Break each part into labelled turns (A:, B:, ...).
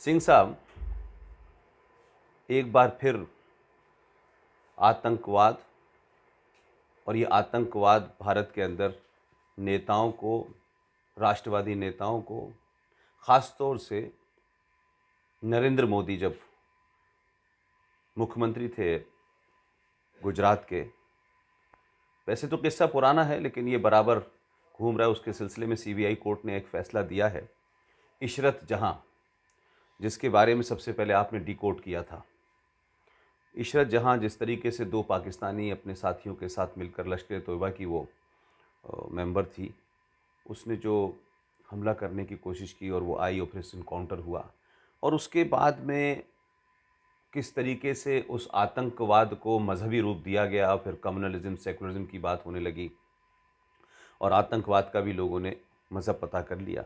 A: सिंह साहब, एक बार फिर आतंकवाद और ये आतंकवाद भारत के अंदर नेताओं को, राष्ट्रवादी नेताओं को, ख़ास तौर से नरेंद्र मोदी जब मुख्यमंत्री थे गुजरात के। वैसे तो किस्सा पुराना है, लेकिन ये बराबर घूम रहा है। उसके सिलसिले में सीबीआई कोर्ट ने एक फ़ैसला दिया है। इशरत जहां, जिसके बारे में सबसे पहले आपने डिकोड किया था। इशरत जहां जिस तरीके से दो पाकिस्तानी अपने साथियों के साथ मिलकर लश्कर तोयबा की वो मेंबर थी, उसने जो हमला करने की कोशिश की और वो आई, ऑपरेशन काउंटर हुआ, और उसके बाद में किस तरीके से उस आतंकवाद को मजहबी रूप दिया गया, फिर कम्युनलिज्म, सेकुलरिज्म की बात होने लगी और आतंकवाद का भी लोगों ने मज़हब पता कर लिया।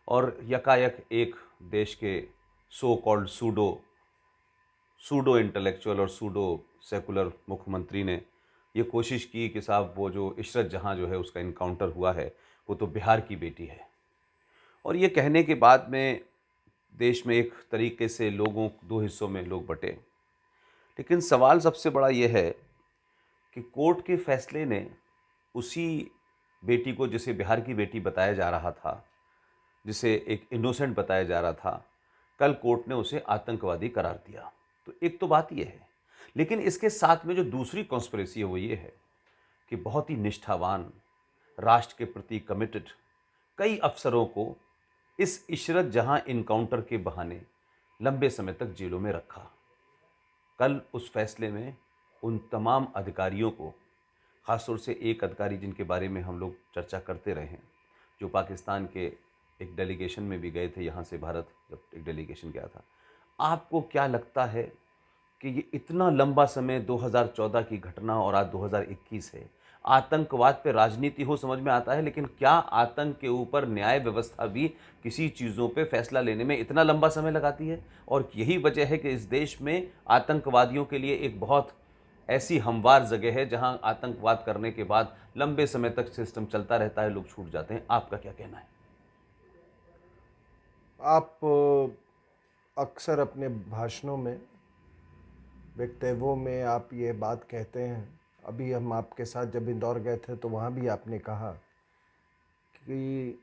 A: और यकायक एक देश के सो कॉल्ड सूडो इंटेलेक्चुअल और सूडो सेकुलर मुख्यमंत्री ने ये कोशिश की कि साहब वो जो इशरत जहां जो है उसका इनकाउंटर हुआ है वो तो बिहार की बेटी है। और ये कहने के बाद में देश में एक तरीके से लोगों, दो हिस्सों में लोग बटे। लेकिन सवाल सबसे बड़ा ये है कि कोर्ट के फैसले ने उसी बेटी को, जिसे बिहार की बेटी बताया जा रहा था, जिसे एक इनोसेंट बताया जा रहा था, कल कोर्ट ने उसे आतंकवादी करार दिया। तो एक तो बात यह है, लेकिन इसके साथ में जो दूसरी कॉन्स्पिरेसी है वो ये है कि बहुत ही निष्ठावान, राष्ट्र के प्रति कमिटेड कई अफसरों को इस इशरत जहां इनकाउंटर के बहाने लंबे समय तक जेलों में रखा। कल उस फैसले में उन तमाम अधिकारियों को, खासतौर से एक अधिकारी जिनके बारे में हम लोग चर्चा करते रहे हैं, जो पाकिस्तान के एक डेलीगेशन में भी गए थे, यहाँ से भारत जब एक डेलीगेशन गया था, आपको क्या लगता है कि ये इतना लंबा समय, 2014 की घटना और आज 2021 है, आतंकवाद पे राजनीति हो समझ में आता है, लेकिन क्या आतंक के ऊपर न्याय व्यवस्था भी किसी चीज़ों पे फैसला लेने में इतना लंबा समय लगाती है? और यही वजह है कि इस देश में आतंकवादियों के लिए एक बहुत ऐसी हमवार जगह है जहां आतंकवाद करने के बाद लंबे समय तक सिस्टम चलता रहता है, लोग छूट जाते हैं। आपका क्या कहना है?
B: आप अक्सर अपने भाषणों में, वक्तव्यों में आप ये बात कहते हैं। अभी हम आपके साथ जब इंदौर गए थे तो वहाँ भी आपने कहा कि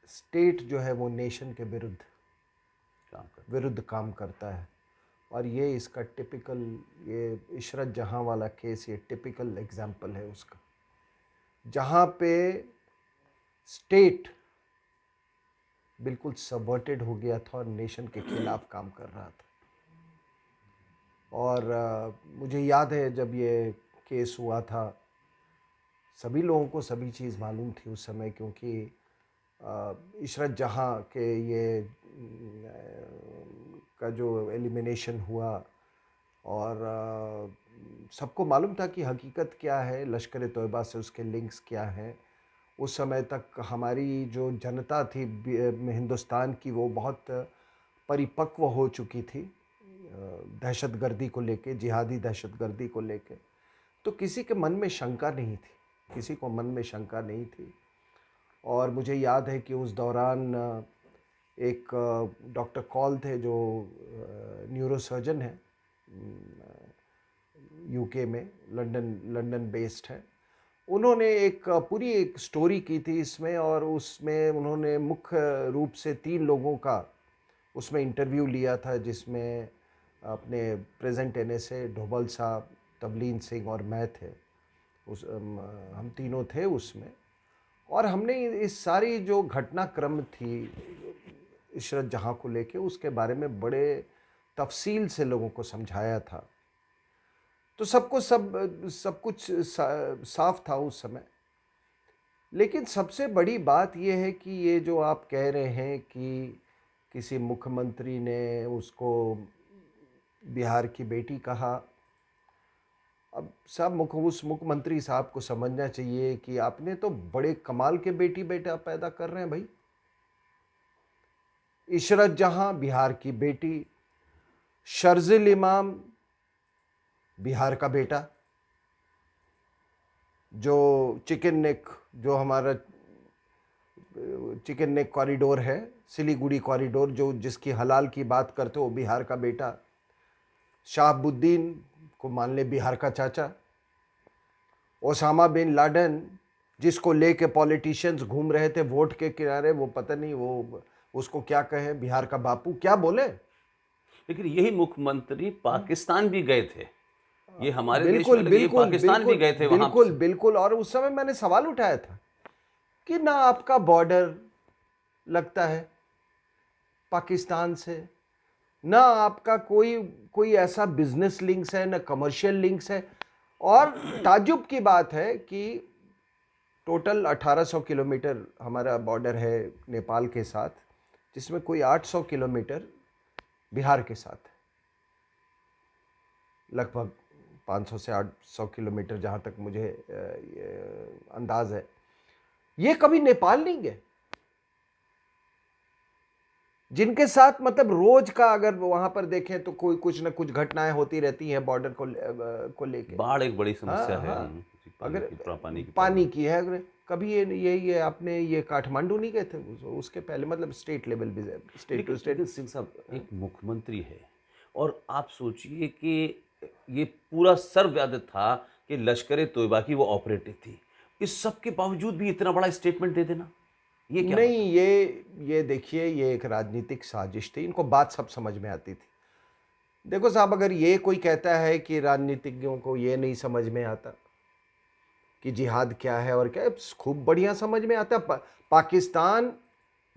B: स्टेट जो है वो नेशन के विरुद्ध काम करता है। और ये इसका टिपिकल, ये इशरत जहां वाला केस ये टिपिकल एग्जाम्पल है उसका, जहाँ पे स्टेट बिल्कुल सबवर्टेड हो गया था और नेशन के खिलाफ काम कर रहा था। और मुझे याद है जब ये केस हुआ था, सभी लोगों को सभी चीज़ मालूम थी उस समय, क्योंकि इशरत जहां के ये का जो एलिमिनेशन हुआ, और सबको मालूम था कि हकीकत क्या है, लश्कर तोयबा से उसके लिंक्स क्या हैं। उस समय तक हमारी जो जनता थी हिंदुस्तान की, वो बहुत परिपक्व हो चुकी थी दहशतगर्दी को लेके, जिहादी दहशतगर्दी को लेके। तो किसी के मन में शंका नहीं थी, किसी को मन में शंका नहीं थी। और मुझे याद है कि उस दौरान एक डॉक्टर कॉल थे जो न्यूरोसर्जन हैं, यूके में, लंदन बेस्ड है। उन्होंने एक पूरी एक स्टोरी की थी इसमें, और उसमें उन्होंने मुख्य रूप से 3 लोगों का उसमें इंटरव्यू लिया था, जिसमें अपने प्रेजेंट एनएसए ढोबल साहब, तबलीन सिंह और मैं थे। हम तीनों थे उसमें। और हमने इस सारी जो घटनाक्रम थी इशरत जहां को लेके, उसके बारे में बड़े तफसील से लोगों को समझाया था। तो सबको सब कुछ साफ था उस समय। लेकिन सबसे बड़ी बात यह है कि ये जो आप कह रहे हैं कि किसी मुख्यमंत्री ने उसको बिहार की बेटी कहा। अब उस मुख्यमंत्री साहब को समझना चाहिए कि आपने तो बड़े कमाल के बेटी बेटा पैदा कर रहे हैं भाई। इशरत जहां बिहार की बेटी, शर्जिल इमाम बिहार का बेटा, जो चिकन नेक, जो हमारा चिकन नेक कॉरिडोर है, सिलीगुड़ी कॉरिडोर, जो जिसकी हलाल की बात करते हो, बिहार का बेटा शहाबुद्दीन को मान ले बिहार का चाचा, ओसामा बिन लादेन जिसको लेके पॉलिटिशियंस घूम रहे थे वोट के किनारे, वो पता नहीं वो उसको क्या कहें, बिहार का बापू क्या बोले।
A: लेकिन यही मुख्यमंत्री पाकिस्तान भी गए थे, ये हमारे देश में
B: बिल्कुल
A: लगे, ये
B: बिल्कुल
A: पाकिस्तान भी
B: बिल्कुल
A: गए थे वहां।
B: बिल्कुल बिल्कुल। और उस समय मैंने सवाल उठाया था कि ना आपका बॉर्डर लगता है पाकिस्तान से, ना आपका कोई कोई ऐसा बिजनेस लिंक्स है, ना कमर्शियल लिंक्स है। और ताज्जुब की बात है कि टोटल 1800 किलोमीटर हमारा बॉर्डर है नेपाल के साथ, जिसमें कोई 800 किलोमीटर बिहार के साथ है, लगभग 500 से 800 किलोमीटर जहाँ तक मुझे अंदाज है। ये कभी नेपाल नहीं गए, जिनके साथ मतलब रोज का अगर वहां पर देखें तो कोई कुछ ना कुछ घटनाएं होती रहती हैं बॉर्डर को लेके।
A: बाढ़ एक बड़ी समस्या
B: हाँ
A: है।
B: हाँ।
A: पानी
B: अगर
A: की पानी की
B: पानी
A: प्रॉब्लम।
B: की है, अगर कभी ये आपने ये काठमांडू नहीं गए थे उसके पहले, मतलब स्टेट लेवल भी, स्टेट टू
A: लेकिन
B: स्टेट।
A: सिंह साहब, एक मुख्यमंत्री है और आप सोचिए कि ये पूरा सर्वव्यापी था कि लश्कर तोयबा की वो ऑपरेटिव थी, इस सब के बावजूद भी इतना बड़ा स्टेटमेंट दे देना, ये क्या
B: नहीं,
A: होता?
B: ये देखिए, ये एक राजनीतिक साजिश थी, इनको बात सब समझ में आती थी। देखो साहब, अगर ये कोई कहता है कि राजनीतिज्ञों को ये नहीं समझ में आता कि जिहाद क्या है और क्या है, खूब बढ़िया समझ में आता है। पाकिस्तान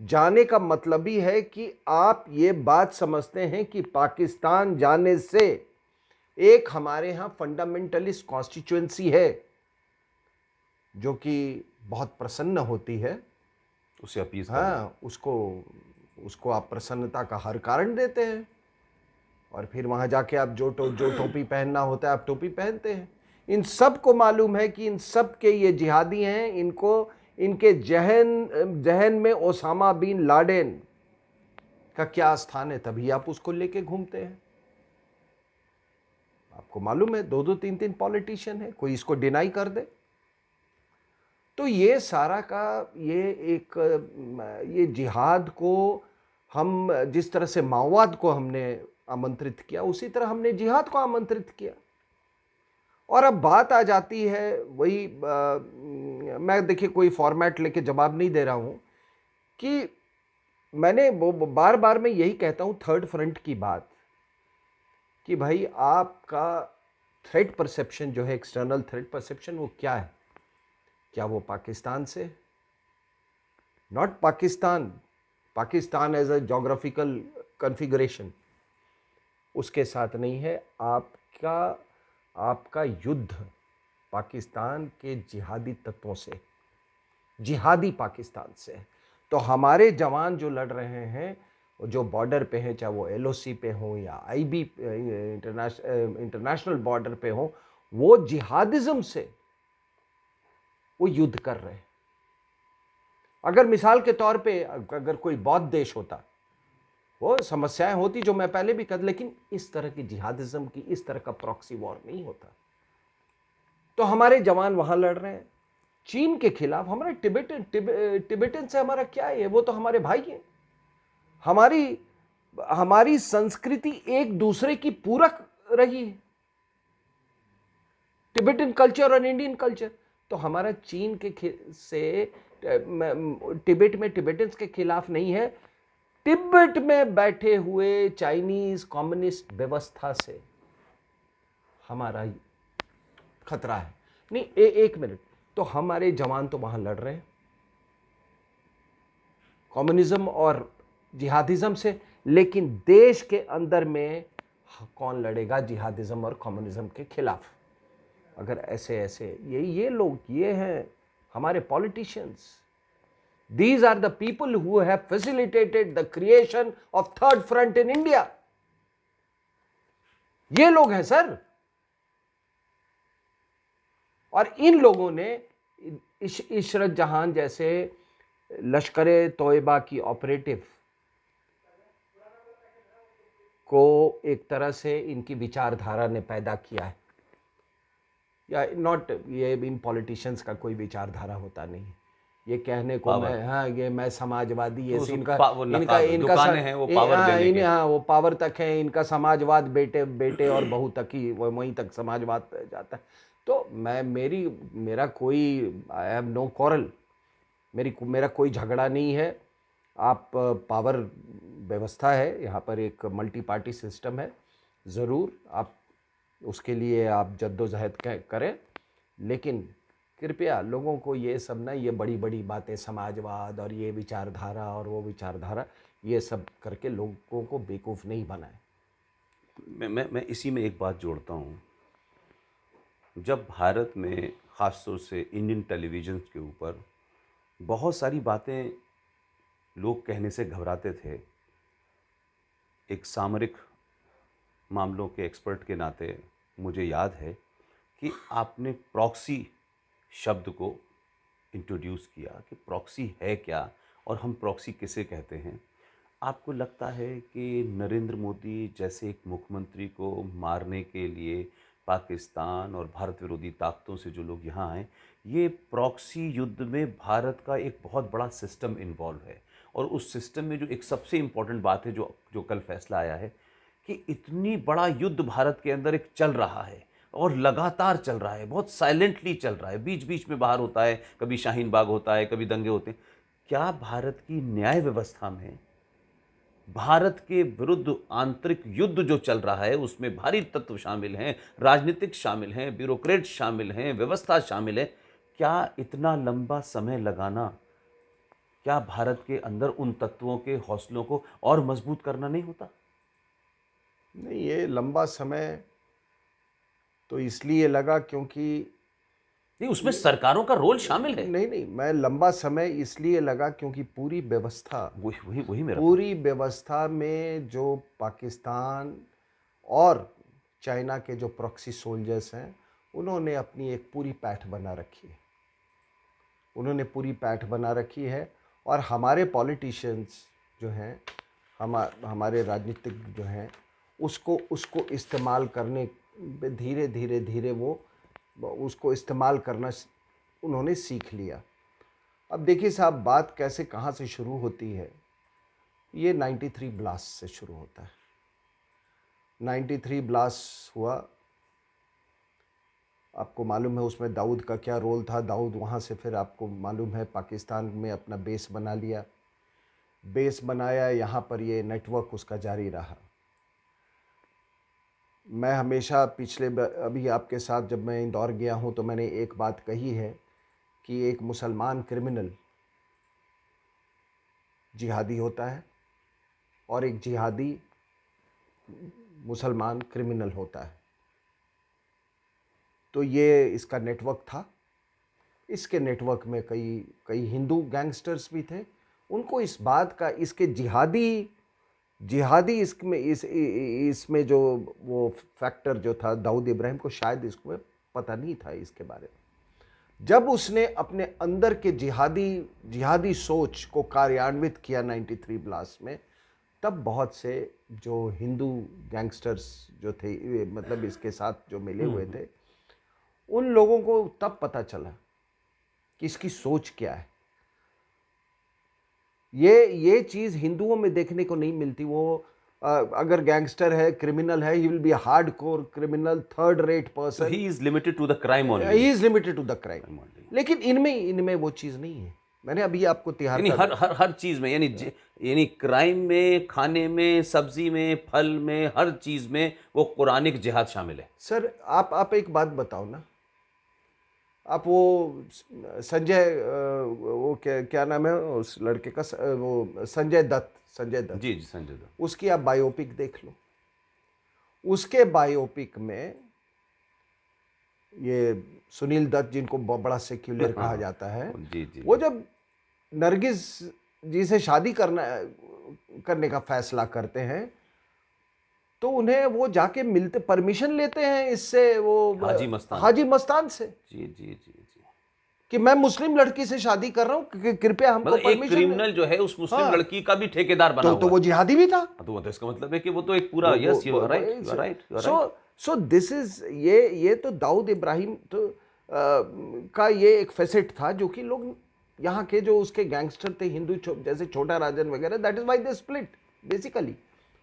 B: जाने का मतलब ही है कि आप ये बात समझते हैं कि पाकिस्तान जाने से एक हमारे यहाँ फंडामेंटलिस्ट कॉन्स्टिट्यूएंसी है जो कि बहुत प्रसन्न होती है,
A: उसे अपीज करना।
B: हाँ, उसको आप प्रसन्नता का हर कारण देते हैं, और फिर वहां जाके आप जो टोपी पहनना होता है आप टोपी पहनते हैं। इन सब को मालूम है कि इन सब के ये जिहादी हैं, इनको इनके जहन में ओसामा बिन लादेन का क्या स्थान है, तभी आप उसको लेके घूमते हैं। आपको मालूम है 2-2 3-3 पॉलिटिशियन है, कोई इसको डिनाई कर दे। तो ये सारा का ये जिहाद को हम जिस तरह से माओवाद को हमने आमंत्रित किया, उसी तरह हमने जिहाद को आमंत्रित किया। और अब बात आ जाती है वही, मैं देखिए कोई फॉर्मेट लेके जवाब नहीं दे रहा हूं कि मैंने वो बार बार मैं यही कहता हूं थर्ड फ्रंट की बात, कि भाई आपका थ्रेट परसेप्शन जो है, एक्सटर्नल थ्रेट परसेप्शन, वो क्या है? क्या वो पाकिस्तान से, not Pakistan as a geographical configuration, उसके साथ नहीं है। आपका युद्ध पाकिस्तान के जिहादी तत्वों से, जिहादी पाकिस्तान से। तो हमारे जवान जो लड़ रहे हैं, जो बॉर्डर पे हैं, चाहे वो एलओसी पे हो या आईबी इंटरनेशनल बॉर्डर पे हो, वो जिहादिज्म से वो युद्ध कर रहे हैं। अगर मिसाल के तौर पे अगर कोई बौद्ध देश होता, वो समस्याएं होती जो मैं पहले भी कर, लेकिन इस तरह की जिहादिज्म की, इस तरह का प्रॉक्सी वॉर नहीं होता। तो हमारे जवान वहां लड़ रहे हैं चीन के खिलाफ। हमारे टिबेटन से हमारा क्या है? वो तो हमारे भाई हैं। हमारी संस्कृति एक दूसरे की पूरक रही है, टिबेटन कल्चर और इंडियन कल्चर। तो हमारा चीन के से तिब्बत में टिबेटन्स के खिलाफ नहीं है, तिब्बत में बैठे हुए चाइनीज कम्युनिस्ट व्यवस्था से हमारा खतरा है। नहीं, एक मिनट, तो हमारे जवान तो वहां लड़ रहे हैं कम्युनिज्म और जिहादिज्म से, लेकिन देश के अंदर में कौन लड़ेगा जिहादिज्म और कम्युनिज्म के खिलाफ? अगर ऐसे ये लोग, ये हैं हमारे politicians. These are the people who have facilitated the creation of third front in India. ये लोग हैं सर। और इन लोगों ने इशरत जहां जैसे लश्कर तोयबा की ऑपरेटिव को एक तरह से इनकी विचारधारा ने पैदा किया है, या नॉट, ये इन पॉलिटिशियंस का कोई विचारधारा होता नहीं, ये कहने को
A: पावर।
B: मैं, हाँ ये मैं समाजवादी,
A: तो
B: ये
A: उस
B: इनका
A: वो
B: इनका
A: नकाब
B: इनका
A: दुकानें हैं वो पावर
B: हाँ
A: देने के।
B: हाँ वो पावर तक है इनका, समाजवाद बेटे बेटे और बहू तक ही, वहीं तक समाजवाद जाता है। तो मेरा कोई, आई हैव नो quarrel, मेरा कोई झगड़ा नहीं है। आप पावर व्यवस्था है यहाँ पर, एक मल्टी पार्टी सिस्टम है, ज़रूर आप उसके लिए आप जद्दोजहद करें, लेकिन कृपया लोगों को ये सब ना, ये बड़ी बड़ी बातें, समाजवाद और ये विचारधारा और वो विचारधारा, ये सब करके लोगों को बेवकूफ़ नहीं बनाए।
A: मैं इसी में एक बात जोड़ता हूँ। जब भारत में ख़ास तौर से इंडियन टेलीविज़न के ऊपर बहुत सारी बातें लोग कहने से घबराते थे, एक सामरिक मामलों के एक्सपर्ट के नाते मुझे याद है कि आपने प्रॉक्सी शब्द को इंट्रोड्यूस किया कि प्रॉक्सी है क्या और हम प्रॉक्सी किसे कहते हैं। आपको लगता है कि नरेंद्र मोदी जैसे एक मुख्यमंत्री को मारने के लिए पाकिस्तान और भारत विरोधी ताकतों से जो लोग यहाँ आए, ये प्रॉक्सी युद्ध में भारत का एक बहुत बड़ा सिस्टम इन्वॉल्व है। और उस सिस्टम में जो एक सबसे इम्पोर्टेंट बात है, जो जो कल फैसला आया है कि इतनी बड़ा युद्ध भारत के अंदर एक चल रहा है और लगातार चल रहा है, बहुत साइलेंटली चल रहा है, बीच बीच में बाहर होता है, कभी शाहीन बाग होता है, कभी दंगे होते हैं। क्या भारत की न्याय व्यवस्था में भारत के विरुद्ध आंतरिक युद्ध जो चल रहा है उसमें भारी तत्व शामिल हैं, राजनीतिक शामिल हैं, ब्यूरोक्रेट शामिल हैं, व्यवस्था शामिल है, क्या इतना लंबा समय लगाना, क्या भारत के अंदर उन तत्वों के हौसलों को और मजबूत करना नहीं होता?
B: नहीं, ये लंबा समय तो इसलिए लगा क्योंकि
A: नहीं, उसमें सरकारों का रोल शामिल है।
B: नहीं नहीं, मैं लंबा समय इसलिए लगा क्योंकि पूरी व्यवस्था,
A: वही वही वही मेरा
B: पूरी व्यवस्था में जो पाकिस्तान और चाइना के जो प्रॉक्सी सोल्जर्स हैं, उन्होंने अपनी एक पूरी पैठ बना रखी है, उन्होंने पूरी पैठ बना रखी है। और हमारे पॉलिटिशियंस जो हैं, हमारे राजनीतिक जो हैं, उसको उसको इस्तेमाल करने, धीरे धीरे धीरे वो उसको इस्तेमाल करना उन्होंने सीख लिया। अब देखिए साहब, बात कैसे कहाँ से शुरू होती है, ये 93 ब्लास्ट से शुरू होता है। 93 ब्लास्ट हुआ, आपको मालूम है उसमें दाऊद का क्या रोल था। दाऊद वहाँ से फिर आपको मालूम है पाकिस्तान में अपना बेस बना लिया, बेस बनाया, यहाँ पर ये नेटवर्क उसका जारी रहा। मैं हमेशा अभी आपके साथ जब मैं इंदौर गया हूँ तो मैंने एक बात कही है कि एक मुसलमान क्रिमिनल जिहादी होता है और एक जिहादी मुसलमान क्रिमिनल होता है। तो ये इसका नेटवर्क था। इसके नेटवर्क में कई कई हिंदू गैंगस्टर्स भी थे। उनको इस बात का, इसके जिहादी इसमें जो वो फैक्टर जो था, दाऊद इब्राहिम को शायद इसको पता नहीं था इसके बारे में। जब उसने अपने अंदर के जिहादी सोच को कार्यान्वित किया 93 ब्लास्ट में, तब बहुत से जो हिंदू गैंगस्टर्स जो थे, मतलब इसके साथ जो मिले हुए थे, उन लोगों को तब पता चला कि इसकी सोच क्या है। ये चीज़ हिंदुओं में देखने को नहीं मिलती। वो अगर गैंगस्टर है, क्रिमिनल है, he will be hardcore criminal, third rate person,
A: he is limited to the crime only,
B: he is limited to the crime. लेकिन इनमें वो चीज़ नहीं है। मैंने अभी आपको तिहाड़
A: यानी हर चीज में, यानी क्राइम में, खाने में, सब्जी में, फल में, हर चीज में वो कुरानिक जिहाद शामिल है।
B: सर आप एक बात बताओ ना, आप वो संजय, वो क्या नाम है उस लड़के का, वो संजय दत्त
A: जी जी, संजय दत्त,
B: उसकी आप बायोपिक देख लो। उसके बायोपिक में ये सुनील दत्त, जिनको बड़ा सेक्युलर कहा जाता है,
A: जी जी,
B: वो जब नरगिस जी से शादी करने का फैसला करते हैं, तो उन्हें वो जाके मिलते, परमिशन लेते हैं इससे, वो हाजी मस्तान से,
A: जी जी जी जी,
B: कि मैं मुस्लिम लड़की से शादी कर रहा हूँ, कृपया हमको
A: मतलब एक क्रिमिनल जो है उस मुस्लिम लड़की का भी ठेकेदार बना हुआ
B: तो वो जिहादी भी था।
A: तो इसका मतलब है कि वो तो एक पूरा, yes you are right, you are right.
B: So this is, ये तो दाऊद इब्राहिम तो का ये एक फैसेट था जो कि लोग यहाँ के जो उसके गैंगस्टर थे हिंदू जैसे छोटा राजन वगैरह, that is why they split basically.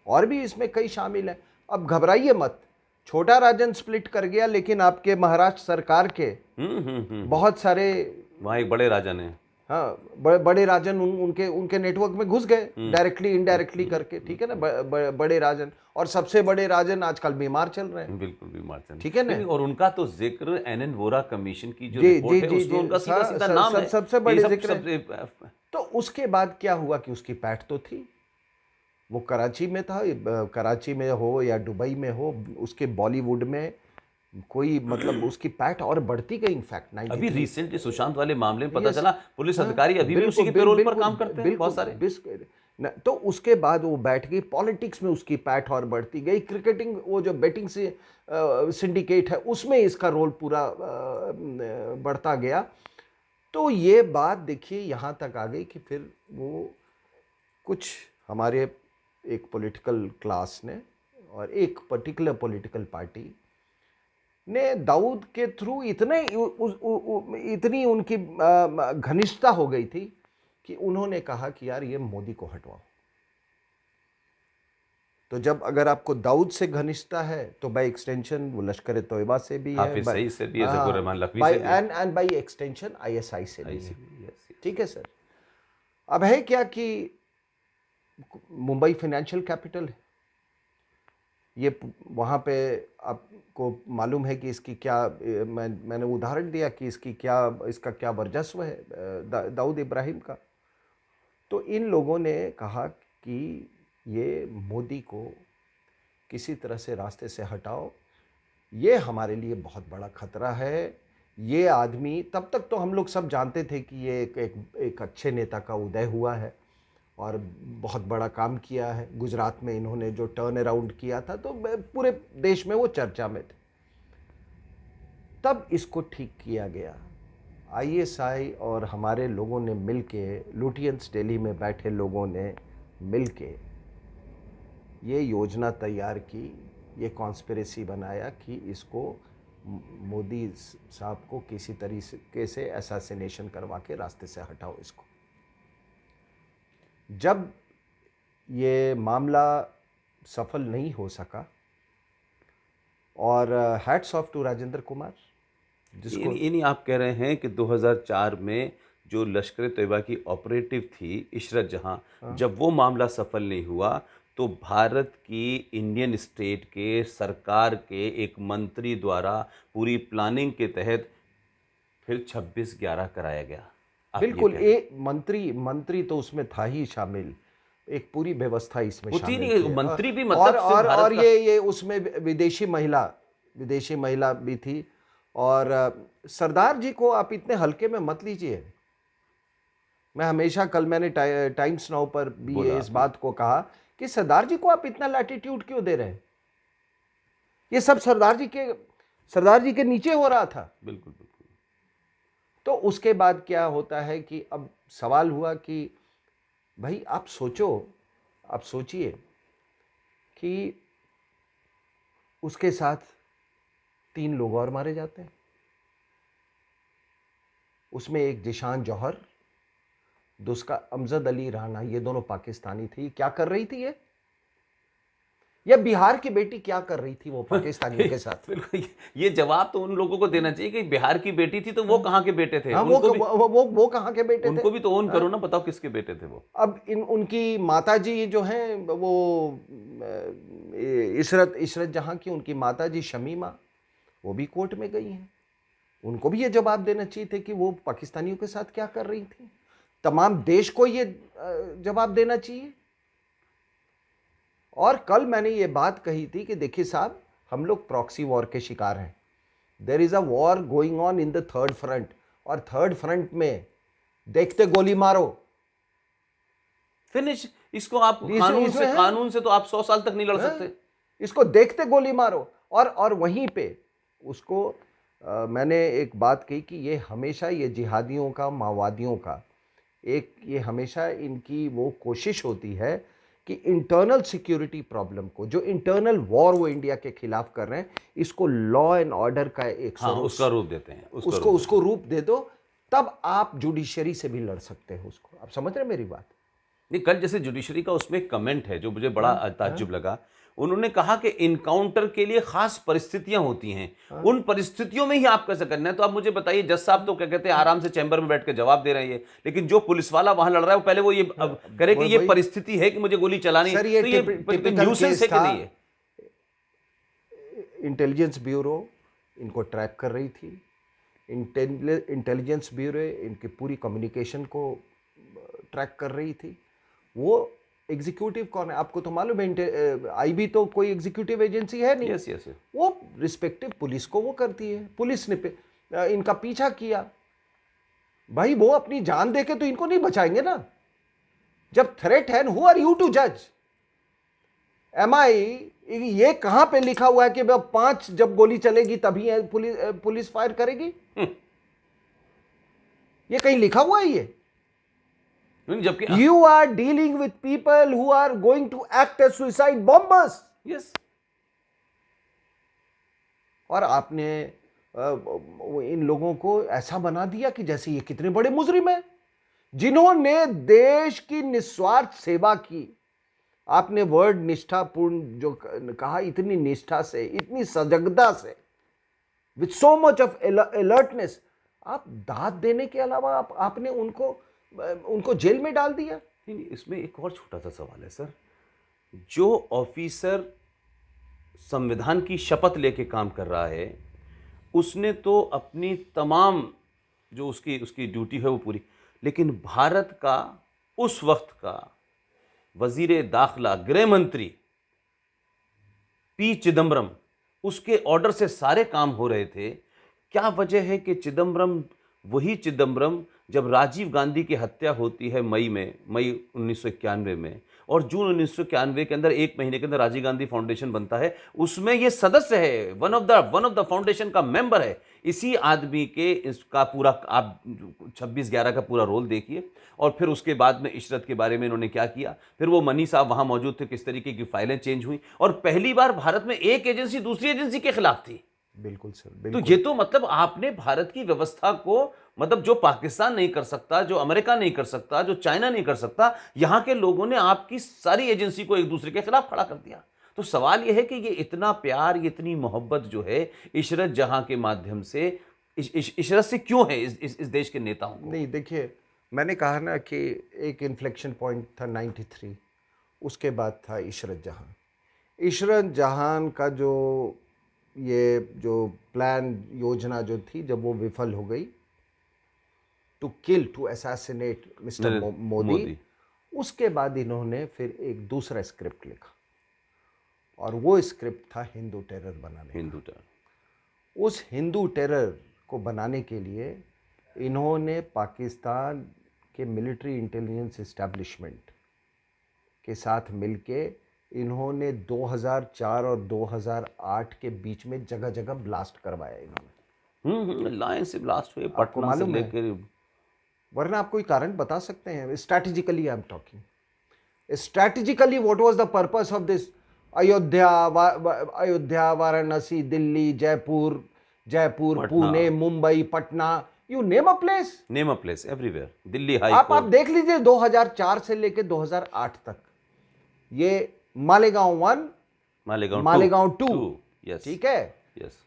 B: और भी इसमें कई शामिल हैं। अब घबराइए मत, छोटा राजन स्प्लिट कर गया, लेकिन आपके महाराष्ट्र सरकार के बहुत सारे
A: वहाँ एक बड़े राजा ने,
B: हाँ, बड़े राजन उनके नेटवर्क में घुस गए डायरेक्टली इनडायरेक्टली करके, ठीक है ना। बड़े राजन, और सबसे बड़े राजन आजकल बीमार चल रहे हैं,
A: बिल्कुल बीमार चल,
B: ठीक है ना।
A: और उनका तो जिक्र एनएन वोरा कमीशन की जो
B: जी
A: रिपोर्ट
B: जी
A: है
B: जी
A: उसमें
B: जी,
A: उनका सीधा सीधा नाम है,
B: सबसे बड़े
A: ये
B: जिक्र है। तो उसके बाद क्या हुआ कि उसकी पैठ तो थी, वो कराची में था, कराची में हो या दुबई में हो, उसके बॉलीवुड में कोई मतलब उसकी पैठ और बढ़ती गई। इनफैक्ट
A: अभी रिसेंटली सुशांत वाले मामले में पता चला पुलिस अधिकारी अभी भी उसी के पेरोल पर काम करते हैं बहुत सारे।
B: तो उसके बाद वो बैठ गई, पॉलिटिक्स में उसकी पैठ और बढ़ती गई, क्रिकेटिंग वो जो बैटिंग से सिंडिकेट है उसमें इसका रोल पूरा बढ़ता गया। तो ये बात देखिए यहाँ तक आ गई कि फिर वो कुछ हमारे एक पॉलिटिकल क्लास ने और एक पर्टिकुलर पॉलिटिकल पार्टी ने दाऊद के थ्रू इतनी उनकी घनिष्ठता हो गई थी कि उन्होंने कहा कि यार ये मोदी को हटवाओ। तो जब अगर आपको दाऊद से घनिष्ठता है तो बाय एक्सटेंशन वो लश्कर तोयबा से भी है,
A: सही से भी है, ज़फर रहमान लखवी से भी है,
B: एंड बाय एक्सटेंशन आईएसआई से भी है, ठीक है सर। अब है क्या कि मुंबई फाइनेंशियल कैपिटल है, ये वहाँ पे आपको मालूम है कि इसकी क्या, मैंने उदाहरण दिया कि इसका क्या वर्चस्व है दाऊद इब्राहिम का। तो इन लोगों ने कहा कि ये मोदी को किसी तरह से रास्ते से हटाओ, ये हमारे लिए बहुत बड़ा खतरा है। ये आदमी, तब तक तो हम लोग सब जानते थे कि ये एक अच्छे नेता का उदय हुआ है और बहुत बड़ा काम किया है। गुजरात में इन्होंने जो टर्न अराउंड किया था तो पूरे देश में वो चर्चा में थे। तब इसको ठीक किया गया, आईएसआई और हमारे लोगों ने मिलके, लुटियंस दिल्ली में बैठे लोगों ने मिलके ये योजना तैयार की, ये कॉन्स्पिरेसी बनाया कि इसको मोदी साहब को किसी तरीके से असैसिनेशन करवा के रास्ते से हटाओ इसको। जब ये मामला सफल नहीं हो सका, और hats off to Rajendra Kumar,
A: जिसको यानी आप कह रहे हैं कि 2004 में जो लश्कर तैयबा की ऑपरेटिव थी इशरत जहां, जब वो मामला सफल नहीं हुआ तो भारत की इंडियन स्टेट के सरकार के एक मंत्री द्वारा पूरी प्लानिंग के तहत फिर 26/11 कराया गया।
B: बिल्कुल, एक मंत्री तो उसमें था ही शामिल, एक पूरी व्यवस्था इसमें शामिल थी।
A: मंत्री भी मतलब
B: और ये उसमें विदेशी महिला भी थी। और सरदार जी को आप इतने हल्के में मत लीजिए। मैं हमेशा, कल मैंने टाइम्स नाउ पर भी इस बात को कहा कि सरदार जी को आप इतना लैटिट्यूड क्यों दे रहे हैं। ये सब सरदार जी के नीचे हो रहा था।
A: बिल्कुल बिल्कुल।
B: तो उसके बाद क्या होता है कि अब सवाल हुआ कि भाई आप सोचिए कि उसके साथ 3 लोग और मारे जाते हैं। उसमें एक जिशान जौहर, दूसरा अमजद अली राणा, ये दोनों पाकिस्तानी थे। क्या कर रही थी ये बिहार की बेटी क्या कर रही थी वो पाकिस्तानियों के साथ?
A: ये जवाब तो उन लोगों को देना चाहिए कि बिहार की बेटी थी तो वो कहाँ के बेटे थे?
B: हाँ, वो कहाँ के बेटे थे?
A: उनको भी तो ओन करो ना, बताओ किसके बेटे थे वो।
B: अब उनकी माताजी जो हैं वो इशरत जहां की उनकी माताजी शमीमा, वो भी कोर्ट में गई हैं। उनको भी ये जवाब देना चाहिए थे कि वो पाकिस्तानियों के साथ क्या कर रही थी। तमाम देश को ये जवाब देना चाहिए। और कल मैंने ये बात कही थी कि देखिए साहब, हम लोग प्रॉक्सी वॉर के शिकार हैं। There is a war going on in the third front, और थर्ड फ्रंट में देखते गोली मारो,
A: फिनिश। इसको आप कानून से तो आप 100 साल तक नहीं लड़ सकते।
B: इसको देखते गोली मारो। और वहीं पे उसको मैंने एक बात कही कि ये हमेशा, ये जिहादियों का, माओवादियों का ये हमेशा इनकी वो कोशिश होती है कि इंटरनल सिक्योरिटी प्रॉब्लम को, जो इंटरनल वॉर वो इंडिया के खिलाफ कर रहे हैं, इसको लॉ एंड ऑर्डर का एक
A: उसका रूप देते हैं।
B: उसको रूप दे दो। तब आप जुडिशरी से भी लड़ सकते हो उसको। आप समझ रहे हैं मेरी बात?
A: नहीं, कल जैसे जुडिशरी का उसमें एक कमेंट है जो मुझे बड़ा ताज्जुब लगा। उन्होंने कहा कि इनकाउंटर के लिए खास परिस्थितियां होती हैं, उन परिस्थितियों में ही आप कैसे करना है। तो आप मुझे बताइए, जज साहब तो क्या कहते हैं, आराम से चैम्बर में बैठ के जवाब दे रहे हैं, लेकिन जो पुलिस वाला वहां लड़ रहा है वो पहले वो ये अब करे कि ये परिस्थिति है कि मुझे गोली चलानी है,
B: सर ये
A: तो ये न्यूसेंस है कि नहीं है?
B: इंटेलिजेंस ब्यूरो इनको ट्रैक कर रही थी, इंटेलिजेंस ब्यूरो इनकी पूरी कम्युनिकेशन को ट्रैक कर रही थी। वो एग्जीक्यूटिव कौन है आपको तो मालूम है, आईबी तो कोई एग्जीक्यूटिव एजेंसी है नहीं।
A: Yes yes.
B: वो रिस्पेक्टिव पुलिस को वो करती है। पुलिस ने इनका पीछा किया। भाई वो अपनी जान देके तो इनको नहीं बचाएंगे ना। जब थ्रेट है, हु आर यू टू जज? ये कहां पे लिखा हुआ है कि 5 जब गोली चलेगी तभी पुलिस फायर करेगी? ये कहीं लिखा हुआ है? ये
A: जबकि
B: you are dealing with people who are going to act as suicide bombers.
A: Yes.
B: और आपने इन लोगों को ऐसा बना दिया कि जैसे ये कितने बड़े मुजरिम हैं, जिन्होंने देश की निस्वार्थ सेवा की। आपने वर्ड निष्ठापूर्ण जो कहा, इतनी निष्ठा से, इतनी सजगता से, with so much of alertness, आप दाद देने के अलावा आपने उनको जेल में डाल दिया।
A: नहीं, इसमें एक और छोटा सा सवाल है सर। जो ऑफिसर संविधान की शपथ लेके काम कर रहा है, उसने तो अपनी तमाम जो उसकी ड्यूटी है वो पूरी, लेकिन भारत का उस वक्त का वजीर दाखिला, गृह मंत्री पी चिदम्बरम, उसके ऑर्डर से सारे काम हो रहे थे। क्या वजह है कि चिदम्बरम, वही चिदम्बरम जब राजीव गांधी की हत्या होती है मई 1991 में, और जून 1991 के अंदर 1 महीने के अंदर राजीव गांधी फाउंडेशन बनता है, उसमें ये सदस्य है, वन ऑफ द फाउंडेशन का मेंबर है। इसी आदमी के इसका पूरा आप 26/11 का पूरा रोल देखिए। और फिर उसके बाद में इशरत के बारे में इन्होंने क्या किया, फिर वो मनी साहब वहां मौजूद थे, किस तरीके की फाइलें चेंज हुई, और पहली बार भारत में एक एजेंसी दूसरी एजेंसी के खिलाफ थी।
B: बिल्कुल सर,
A: तो
B: बिल्कुल।
A: ये तो मतलब आपने भारत की व्यवस्था को, मतलब जो पाकिस्तान नहीं कर सकता, जो अमेरिका नहीं कर सकता, जो चाइना नहीं कर सकता, यहां के लोगों ने आपकी सारी एजेंसी को एक दूसरे के खिलाफ खड़ा कर दिया। तो सवाल यह है कि ये इतना प्यार, ये इतनी मोहब्बत जो है इशरत जहां के माध्यम से, इशरत से क्यों है इस देश के नेताओं को?
B: नहीं, देखिए, मैंने कहा ना कि एक इन्फ्लेक्शन पॉइंट था 93, उसके बाद था इशरत जहां। इशरत जहां का जो प्लान, योजना जो थी, जब वो विफल हो गई, टू असैसिनेट मिस्टर मोदी, उसके बाद इन्होंने फिर एक दूसरा स्क्रिप्ट लिखा, और वो स्क्रिप्ट था हिंदू टेरर बनाने।
A: हिंदू टेरर।
B: उस हिंदू टेरर को बनाने के लिए इन्होंने पाकिस्तान के मिलिट्री इंटेलिजेंस एस्टेब्लिशमेंट के साथ मिलके इन्होंने 2004 और 2008 के बीच में जगह जगह ब्लास्ट करवाया इन्होंने।
A: लायंस से ब्लास्ट हुए, पटना से लेकर,
B: वरना आप कोई कारण बता सकते हैं? Strategically I am talking, strategically what was the purpose of this? Ayodhya, Varanasi, Delhi, Jaipur, Pune, Mumbai, Patna, you name a place,
A: everywhere, Delhi high
B: आप देख लीजिए। 2004 से लेकर 2008 तक ये मालेगांव 1, मालेगांव 2, ठीक है,
A: यस,